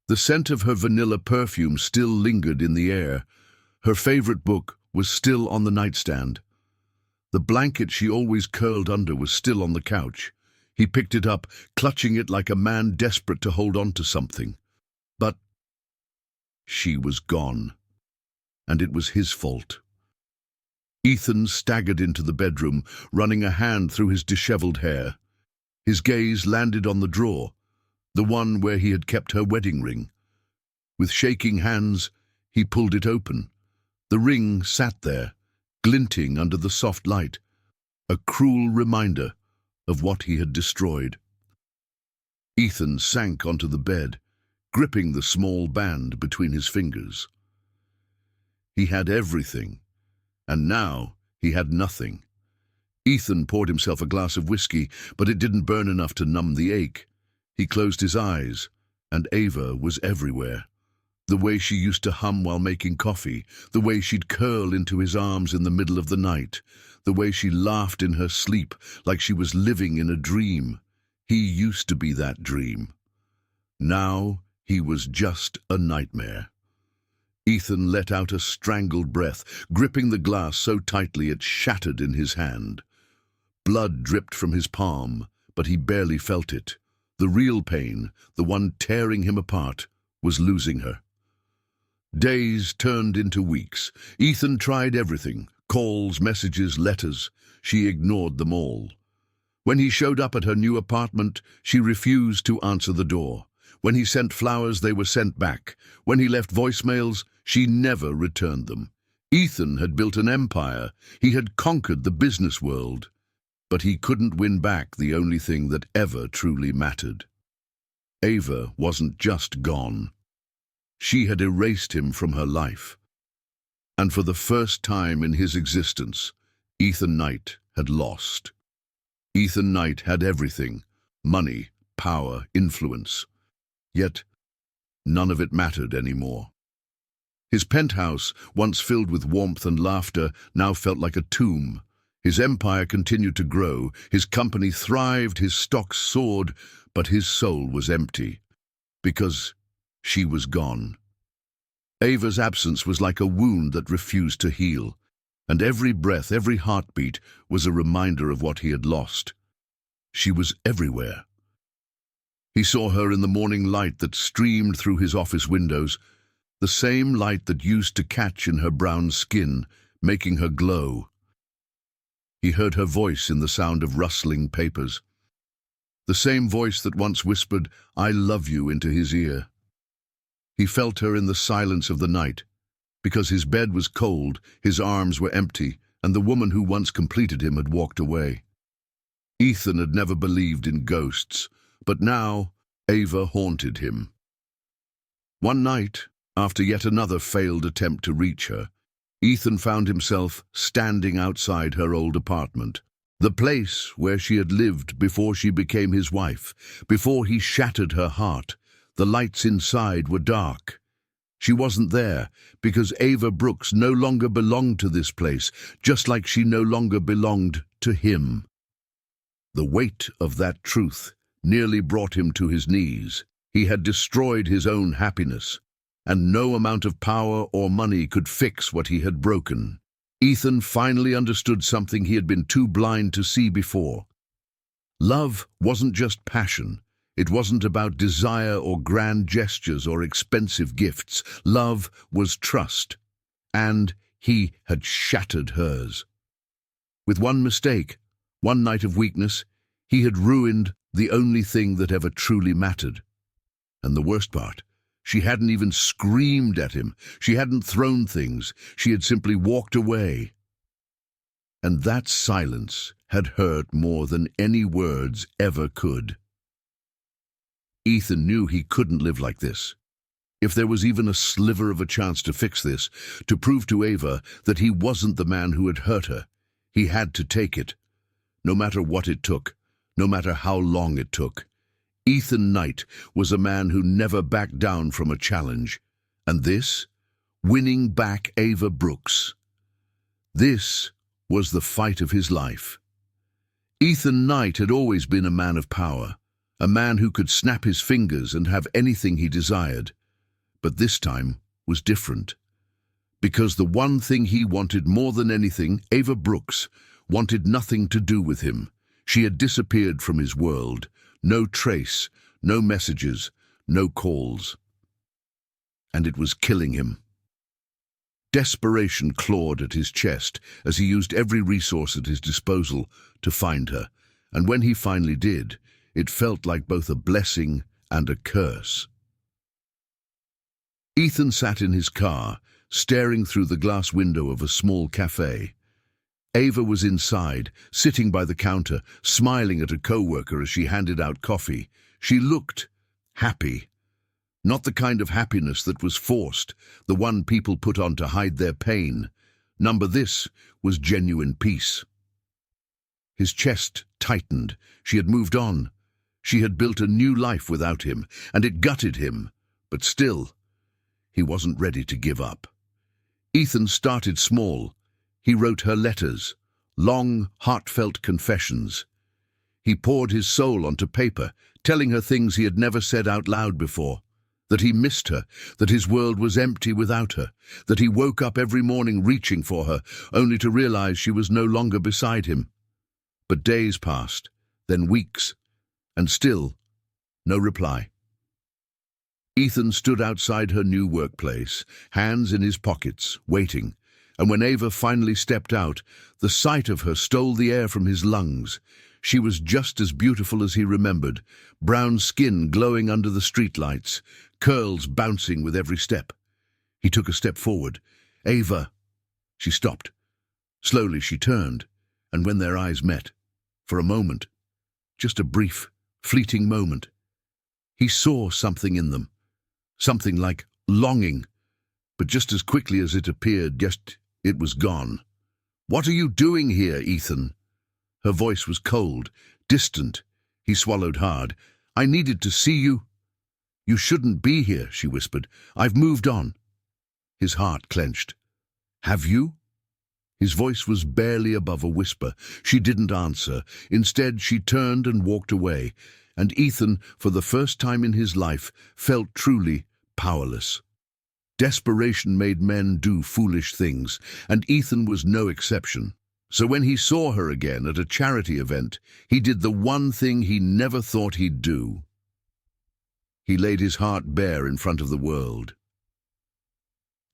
The scent of her vanilla perfume still lingered in the air. Her favorite book was still on the nightstand. The blanket she always curled under was still on the couch. He picked it up, clutching it like a man desperate to hold on to something. But she was gone, and it was his fault. Ethan staggered into the bedroom, running a hand through his disheveled hair. His gaze landed on the drawer, the one where he had kept her wedding ring. With shaking hands, he pulled it open. The ring sat there, glinting under the soft light, a cruel reminder of what he had destroyed. Ethan sank onto the bed, gripping the small band between his fingers. He had everything, and now he had nothing. Ethan poured himself a glass of whiskey, but it didn't burn enough to numb the ache. He closed his eyes, and Ava was everywhere. The way she used to hum while making coffee, the way she'd curl into his arms in the middle of the night, the way she laughed in her sleep like she was living in a dream. He used to be that dream. Now he was just a nightmare. Ethan let out a strangled breath, gripping the glass so tightly it shattered in his hand. Blood dripped from his palm, but he barely felt it. The real pain, the one tearing him apart, was losing her. Days turned into weeks. Ethan tried everything: calls, messages, letters. She ignored them all. When he showed up at her new apartment, she refused to answer the door. When he sent flowers, they were sent back. When he left voicemails, she never returned them. Ethan had built an empire. He had conquered the business world. But he couldn't win back the only thing that ever truly mattered. Ava wasn't just gone. She had erased him from her life. And for the first time in his existence, Ethan Knight had lost. Ethan Knight had everything: money, power, influence. Yet, none of it mattered anymore. His penthouse, once filled with warmth and laughter, now felt like a tomb. His empire continued to grow, his company thrived, his stocks soared, but his soul was empty. Because she was gone. Ava's absence was like a wound that refused to heal, and every breath, every heartbeat was a reminder of what he had lost. She was everywhere. He saw her in the morning light that streamed through his office windows, the same light that used to catch in her brown skin, making her glow. He heard her voice in the sound of rustling papers, the same voice that once whispered, "I love you," into his ear. He felt her in the silence of the night, because his bed was cold, his arms were empty, and the woman who once completed him had walked away. Ethan had never believed in ghosts, but now Ava haunted him. One night, after yet another failed attempt to reach her, Ethan found himself standing outside her old apartment, the place where she had lived before she became his wife, before he shattered her heart. The lights inside were dark. She wasn't there, because Ava Brooks no longer belonged to this place, just like she no longer belonged to him. The weight of that truth nearly brought him to his knees. He had destroyed his own happiness, and no amount of power or money could fix what he had broken. Ethan finally understood something he had been too blind to see before. Love wasn't just passion. It wasn't about desire or grand gestures or expensive gifts. Love was trust, and he had shattered hers. With one mistake, one night of weakness, he had ruined the only thing that ever truly mattered. And the worst part, she hadn't even screamed at him. She hadn't thrown things. She had simply walked away. And that silence had hurt more than any words ever could. Ethan knew he couldn't live like this. If there was even a sliver of a chance to fix this, to prove to Ava that he wasn't the man who had hurt her, he had to take it. No matter what it took, no matter how long it took. Ethan Knight was a man who never backed down from a challenge. And this? Winning back Ava Brooks. This was the fight of his life. Ethan Knight had always been a man of power, a man who could snap his fingers and have anything he desired. But this time was different. Because the one thing he wanted more than anything, Ava Brooks, wanted nothing to do with him. She had disappeared from his world. No trace, no messages, no calls. And it was killing him. Desperation clawed at his chest as he used every resource at his disposal to find her. And when he finally did, it felt like both a blessing and a curse. Ethan sat in his car, staring through the glass window of a small cafe. Ava was inside, sitting by the counter, smiling at a co-worker as she handed out coffee. She looked happy. Not the kind of happiness that was forced, the one people put on to hide their pain. This was genuine peace. His chest tightened. She had moved on. She had built a new life without him, and it gutted him. But still, he wasn't ready to give up. Ethan started small. He wrote her letters, long, heartfelt confessions. He poured his soul onto paper, telling her things he had never said out loud before. That he missed her, that his world was empty without her, that he woke up every morning reaching for her, only to realize she was no longer beside him. But days passed, then weeks, and still, No reply. Ethan stood outside her new workplace, hands in his pockets, waiting, and when Ava finally stepped out, the sight of her stole the air from his lungs. She was just as beautiful as he remembered, brown skin glowing under the streetlights, curls bouncing with every step. He took a step forward. "Ava!" She stopped. Slowly she turned, and when their eyes met, for a moment, just a brief, fleeting moment, he saw something in them, something like longing, but just as quickly as it appeared, it was gone. "What are you doing here, Ethan?" Her voice was cold, distant. He swallowed hard. "I needed to see you." "You shouldn't be here," she whispered. "I've moved on." His heart clenched. "Have you?" His voice was barely above a whisper. She didn't answer. Instead, she turned and walked away, and Ethan, for the first time in his life, felt truly powerless. Desperation made men do foolish things, and Ethan was no exception. So when he saw her again at a charity event, he did the one thing he never thought he'd do. He laid his heart bare in front of the world.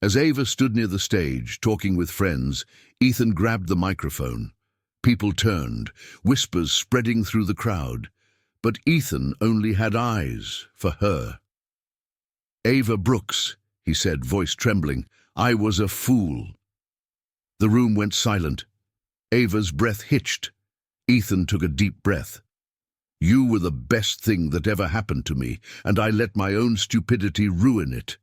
As Ava stood near the stage, talking with friends, Ethan grabbed the microphone. People turned, whispers spreading through the crowd. But Ethan only had eyes for her. "Ava Brooks," he said, voice trembling, "I was a fool." The room went silent. Ava's breath hitched. Ethan took a deep breath. "You were the best thing that ever happened to me, and I let my own stupidity ruin it."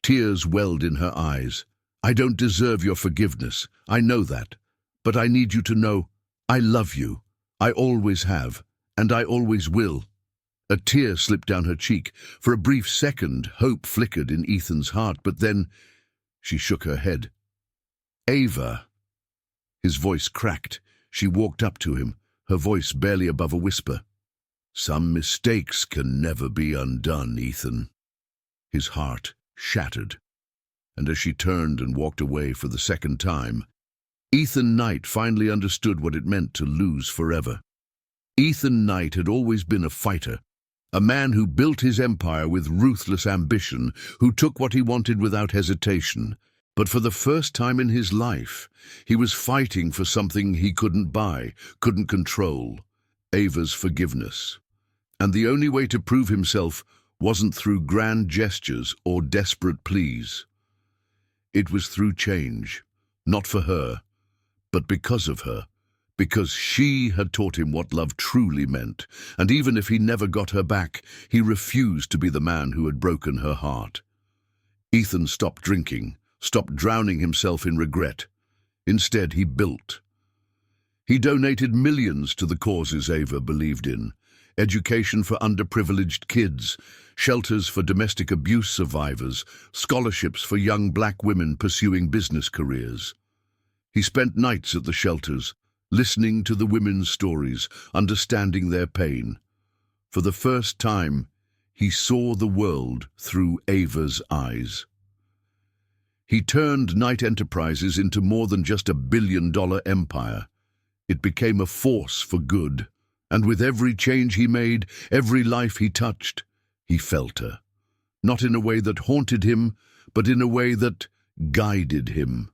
Tears welled in her eyes. "I don't deserve your forgiveness, I know that. But I need you to know, I love you. I always have, and I always will." A tear slipped down her cheek. For a brief second, hope flickered in Ethan's heart, but then she shook her head. "Ava." His voice cracked. She walked up to him, her voice barely above a whisper. "Some mistakes can never be undone, Ethan." His heart shattered. And as she turned and walked away for the second time, Ethan Knight finally understood what it meant to lose forever. Ethan Knight had always been a fighter, a man who built his empire with ruthless ambition, who took what he wanted without hesitation. But for the first time in his life, he was fighting for something he couldn't buy, couldn't control: Ava's forgiveness. And the only way to prove himself wasn't through grand gestures or desperate pleas. It was through change, not for her, but because of her. Because she had taught him what love truly meant, and even if he never got her back, he refused to be the man who had broken her heart. Ethan stopped drinking, stopped drowning himself in regret. Instead, he built. He donated millions to the causes Ava believed in: education for underprivileged kids, shelters for domestic abuse survivors, scholarships for young black women pursuing business careers. He spent nights at the shelters, listening to the women's stories, understanding their pain. For the first time, he saw the world through Ava's eyes. He turned Knight Enterprises into more than just a billion-dollar empire. It became a force for good, and with every change he made, every life he touched, he felt her. Not in a way that haunted him, but in a way that guided him.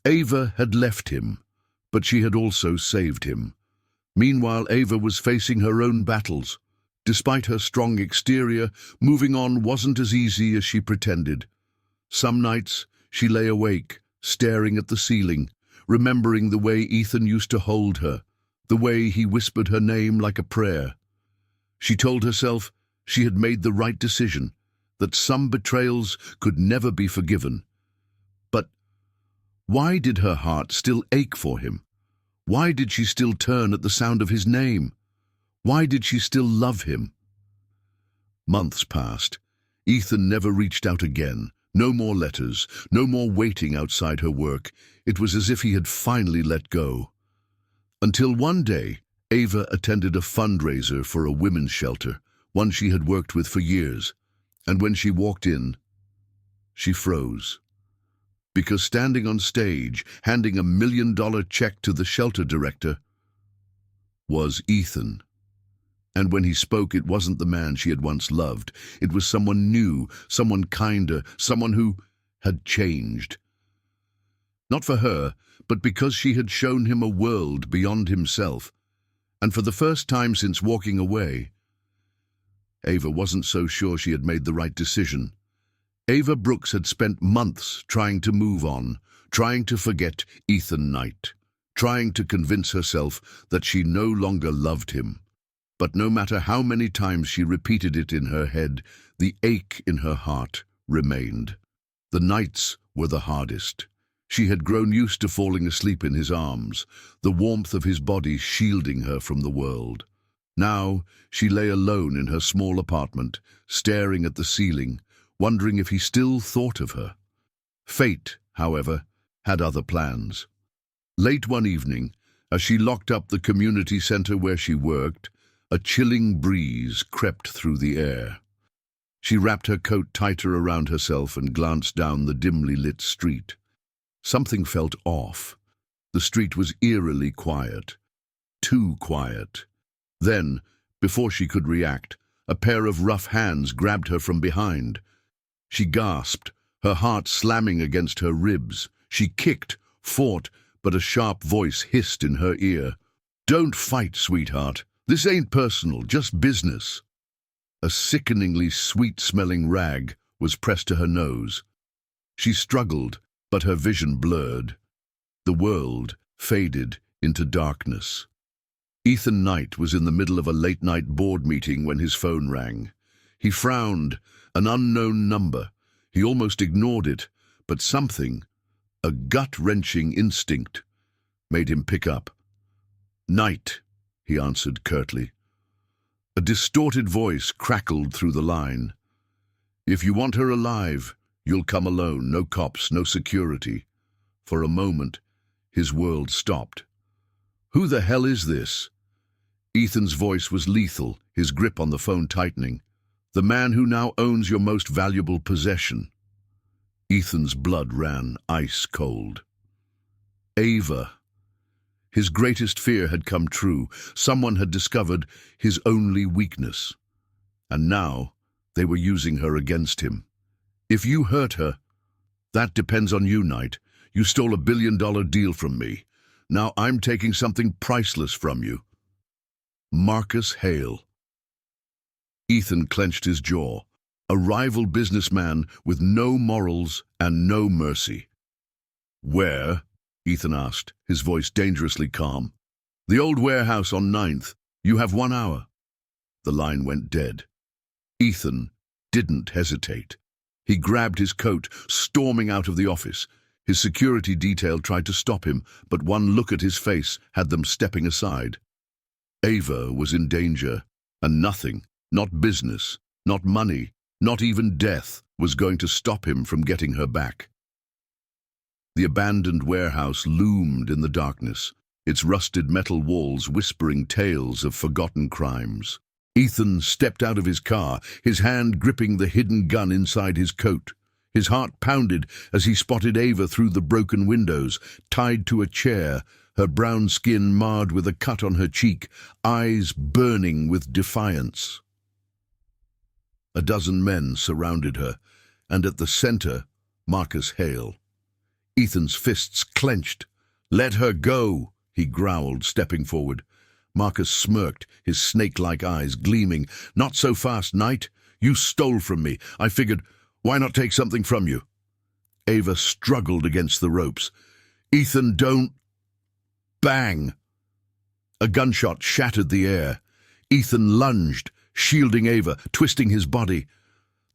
Ava had left him, but she had also saved him. Meanwhile, Ava was facing her own battles. Despite her strong exterior, moving on wasn't as easy as she pretended. Some nights, she lay awake, staring at the ceiling, remembering the way Ethan used to hold her, the way he whispered her name like a prayer. She told herself she had made the right decision, that some betrayals could never be forgiven. But why did her heart still ache for him? Why did she still turn at the sound of his name? Why did she still love him? Months passed. Ethan never reached out again. No more letters, no more waiting outside her work. It was as if he had finally let go. Until one day, Ava attended a fundraiser for a women's shelter, one she had worked with for years. And when she walked in, she froze. Because standing on stage, handing a $1 million check to the shelter director, was Ethan. And when he spoke, it wasn't the man she had once loved. It was someone new, someone kinder, someone who had changed. Not for her, but because she had shown him a world beyond himself. And for the first time since walking away, Ava wasn't so sure she had made the right decision. Ava Brooks had spent months trying to move on, trying to forget Ethan Knight, trying to convince herself that she no longer loved him. But no matter how many times she repeated it in her head, the ache in her heart remained. The nights were the hardest. She had grown used to falling asleep in his arms, the warmth of his body shielding her from the world. Now she lay alone in her small apartment, staring at the ceiling, wondering if he still thought of her. Fate, however, had other plans. Late one evening, as she locked up the community center where she worked, a chilling breeze crept through the air. She wrapped her coat tighter around herself and glanced down the dimly lit street. Something felt off. The street was eerily quiet. Too quiet. Then, before she could react, a pair of rough hands grabbed her from behind. She gasped, her heart slamming against her ribs. She kicked, fought, but a sharp voice hissed in her ear. "Don't fight, sweetheart. This ain't personal, just business." A sickeningly sweet-smelling rag was pressed to her nose. She struggled, but her vision blurred. The world faded into darkness. Ethan Knight was in the middle of a late-night board meeting when his phone rang. He frowned, an unknown number. He almost ignored it, but something, a gut-wrenching instinct, made him pick up. "Knight," he answered curtly. A distorted voice crackled through the line. "If you want her alive, you'll come alone, no cops, no security." For a moment, his world stopped. "Who the hell is this?" Ethan's voice was lethal, his grip on the phone tightening. "The man who now owns your most valuable possession." Ethan's blood ran ice cold. Ava. His greatest fear had come true. Someone had discovered his only weakness. And now they were using her against him. "If you hurt her, that depends on you, Knight. You stole $1 billion deal from me. Now I'm taking something priceless from you." Marcus Hale. Ethan clenched his jaw. A rival businessman with no morals and no mercy. "Where?" Ethan asked, his voice dangerously calm. "The old warehouse on 9th. You have 1 hour." The line went dead. Ethan didn't hesitate. He grabbed his coat, storming out of the office. His security detail tried to stop him, but one look at his face had them stepping aside. Ava was in danger, and nothing, not business, not money, not even death, was going to stop him from getting her back. The abandoned warehouse loomed in the darkness, its rusted metal walls whispering tales of forgotten crimes. Ethan stepped out of his car, his hand gripping the hidden gun inside his coat. His heart pounded as he spotted Ava through the broken windows, tied to a chair, her brown skin marred with a cut on her cheek, eyes burning with defiance. A dozen men surrounded her, and at the center, Marcus Hale. Ethan's fists clenched. "Let her go," he growled, stepping forward. Marcus smirked, his snake-like eyes gleaming. "Not so fast, Knight. You stole from me. I figured, why not take something from you?" Ava struggled against the ropes. "Ethan, don't—" Bang! A gunshot shattered the air. Ethan lunged, shielding Ava, twisting his body.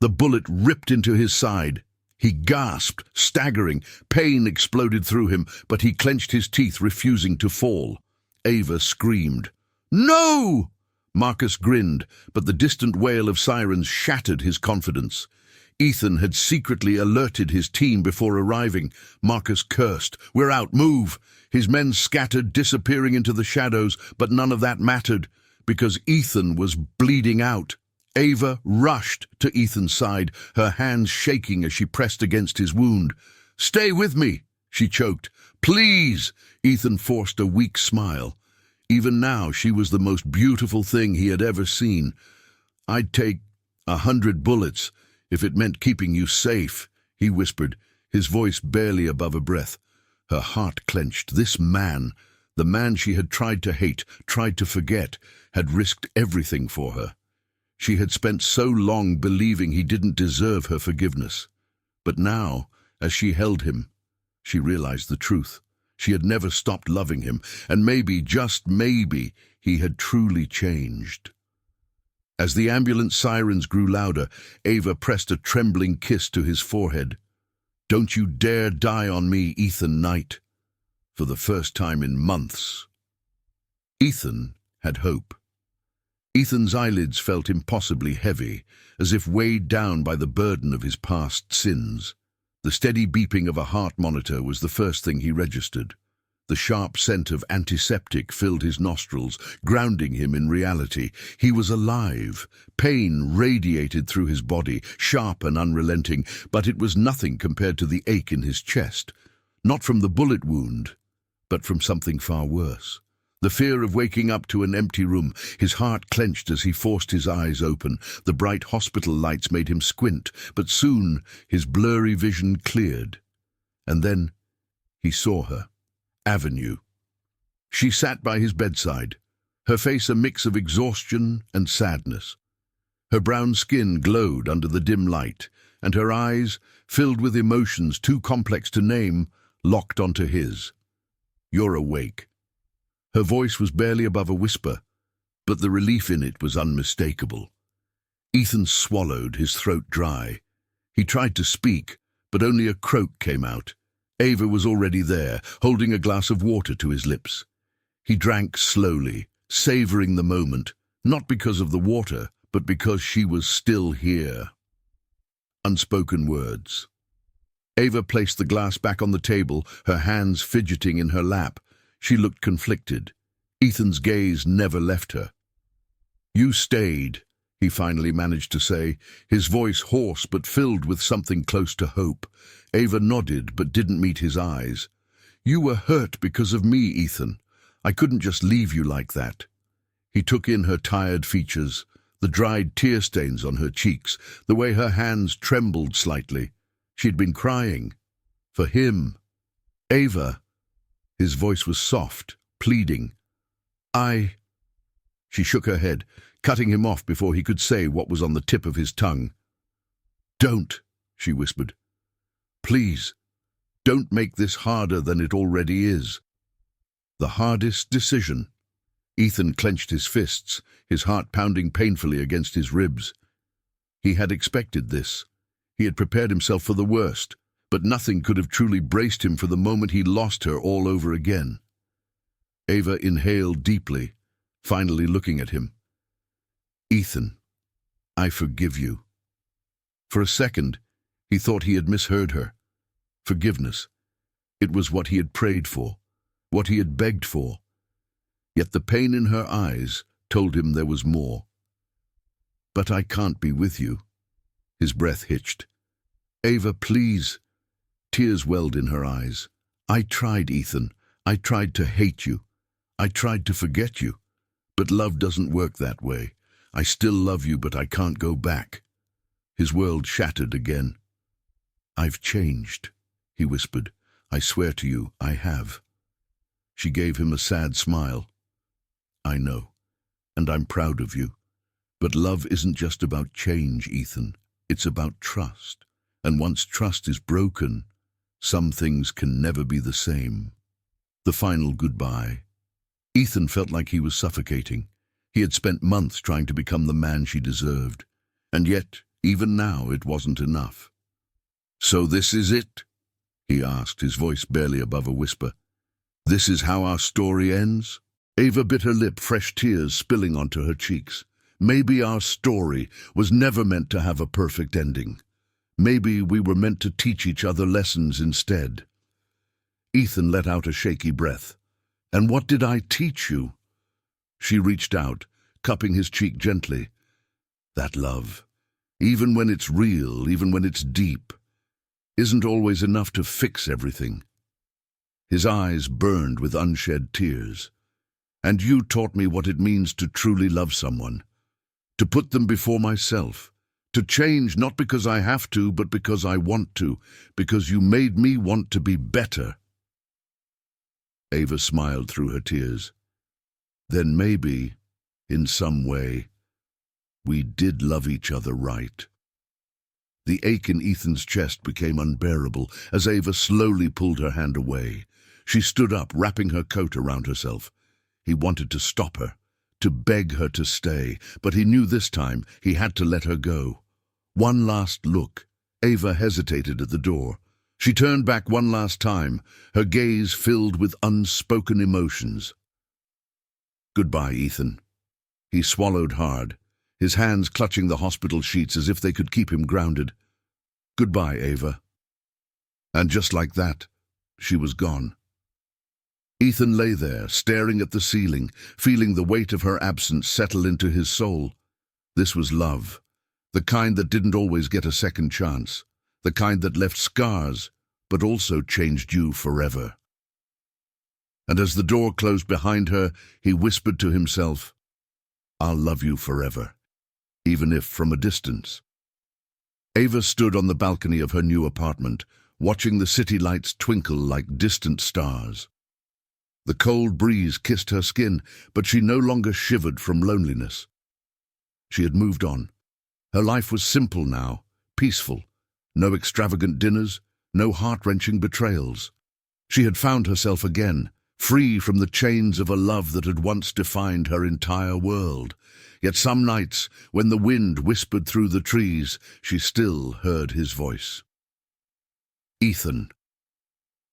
The bullet ripped into his side. He gasped, staggering. Pain exploded through him, but he clenched his teeth, refusing to fall. Ava screamed. "No!" Marcus grinned, but the distant wail of sirens shattered his confidence. Ethan had secretly alerted his team before arriving. Marcus cursed. "We're out, move!" His men scattered, disappearing into the shadows, but none of that mattered, because Ethan was bleeding out. Ava rushed to Ethan's side, her hands shaking as she pressed against his wound. "Stay with me," she choked. "Please!" Ethan forced a weak smile. Even now, she was the most beautiful thing he had ever seen. "I'd take 100 bullets if it meant keeping you safe," he whispered, his voice barely above a breath. Her heart clenched. This man, the man she had tried to hate, tried to forget, had risked everything for her. She had spent so long believing he didn't deserve her forgiveness. But now, as she held him, she realized the truth. She had never stopped loving him, and maybe, just maybe, he had truly changed. As the ambulance sirens grew louder, Ava pressed a trembling kiss to his forehead. "Don't you dare die on me, Ethan Knight." For the first time in months. Ethan had hope. Ethan's eyelids felt impossibly heavy, as if weighed down by the burden of his past sins. The steady beeping of a heart monitor was the first thing he registered. The sharp scent of antiseptic filled his nostrils, grounding him in reality. He was alive. Pain radiated through his body, sharp and unrelenting, but it was nothing compared to the ache in his chest. Not from the bullet wound, but from something far worse. The fear of waking up to an empty room. His heart clenched as he forced his eyes open. The bright hospital lights made him squint, but soon his blurry vision cleared. And then he saw her. Avenue. She sat by his bedside, her face a mix of exhaustion and sadness. Her brown skin glowed under the dim light, and her eyes, filled with emotions too complex to name, locked onto his. "You're awake." Her voice was barely above a whisper, but the relief in it was unmistakable. Ethan swallowed, his throat dry. He tried to speak, but only a croak came out. Ava was already there, holding a glass of water to his lips. He drank slowly, savoring the moment, not because of the water, but because she was still here. Unspoken words. Ava placed the glass back on the table, her hands fidgeting in her lap. She looked conflicted. Ethan's gaze never left her. "You stayed," he finally managed to say, his voice hoarse but filled with something close to hope. Ava nodded but didn't meet his eyes. "You were hurt because of me, Ethan. I couldn't just leave you like that." He took in her tired features, the dried tear stains on her cheeks, the way her hands trembled slightly. She'd been crying. For him. "Ava." His voice was soft, pleading. She shook her head, cutting him off before he could say what was on the tip of his tongue. "Don't," she whispered. "Please, don't make this harder than it already is." The hardest decision. Ethan clenched his fists, his heart pounding painfully against his ribs. He had expected this. He had prepared himself for the worst, but nothing could have truly braced him for the moment he lost her all over again. Ava inhaled deeply, finally looking at him. "Ethan, I forgive you." For a second, he thought he had misheard her. Forgiveness. It was what he had prayed for, what he had begged for. Yet the pain in her eyes told him there was more. "But I can't be with you." His breath hitched. "Ava, please." Tears welled in her eyes. "I tried, Ethan. I tried to hate you. I tried to forget you. But love doesn't work that way. I still love you, but I can't go back." His world shattered again. "I've changed," he whispered. "I swear to you, I have." She gave him a sad smile. "I know, and I'm proud of you. But love isn't just about change, Ethan. It's about trust. And once trust is broken, some things can never be the same." The final goodbye. Ethan felt like he was suffocating. He had spent months trying to become the man she deserved. And yet, even now, it wasn't enough. "So this is it?" he asked, his voice barely above a whisper. "This is how our story ends?" Ava bit her lip, fresh tears spilling onto her cheeks. Maybe our story was never meant to have a perfect ending. Maybe we were meant to teach each other lessons instead. Ethan let out a shaky breath. "And what did I teach you?" She reached out, cupping his cheek gently. "That love, even when it's real, even when it's deep, isn't always enough to fix everything." His eyes burned with unshed tears. And you taught me what it means to truly love someone, to put them before myself, to change not because I have to, but because I want to, because you made me want to be better." Ava smiled through her tears. "Then maybe, in some way, we did love each other right." The ache in Ethan's chest became unbearable as Ava slowly pulled her hand away. She stood up, wrapping her coat around herself. He wanted to stop her, to beg her to stay, but he knew this time he had to let her go. One last look. Ava hesitated at the door. She turned back one last time, her gaze filled with unspoken emotions. "Goodbye, Ethan." He swallowed hard, his hands clutching the hospital sheets as if they could keep him grounded. "Goodbye, Ava." And just like that, she was gone. Ethan lay there, staring at the ceiling, feeling the weight of her absence settle into his soul. This was love, the kind that didn't always get a second chance, the kind that left scars, but also changed you forever. And as the door closed behind her, he whispered to himself, "I'll love you forever, even if from a distance." Ava stood on the balcony of her new apartment, watching the city lights twinkle like distant stars. The cold breeze kissed her skin, but she no longer shivered from loneliness. She had moved on. Her life was simple now, peaceful. No extravagant dinners, no heart-wrenching betrayals. She had found herself again, free from the chains of a love that had once defined her entire world. Yet some nights, when the wind whispered through the trees, she still heard his voice. Ethan.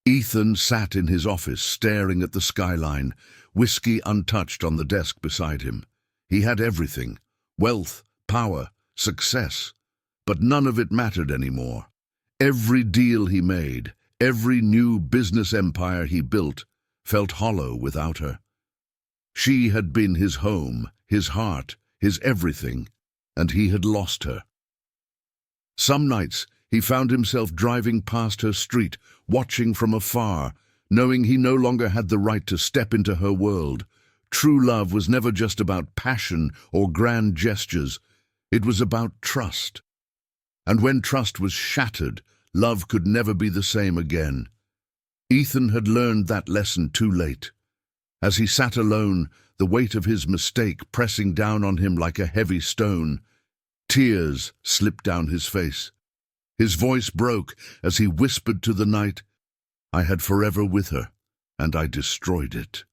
Ethan sat in his office, staring at the skyline, whiskey untouched on the desk beside him. He had everything: wealth, power, success. But none of it mattered anymore. Every deal he made, every new business empire he built, felt hollow without her. She had been his home, his heart, his everything, and he had lost her. Some nights he found himself driving past her street, watching from afar, knowing he no longer had the right to step into her world. True love was never just about passion or grand gestures. It was about trust. And when trust was shattered, love could never be the same again. Ethan had learned that lesson too late. As he sat alone, the weight of his mistake pressing down on him like a heavy stone, tears slipped down his face. His voice broke as he whispered to the night, "I had forever with her, and I destroyed it."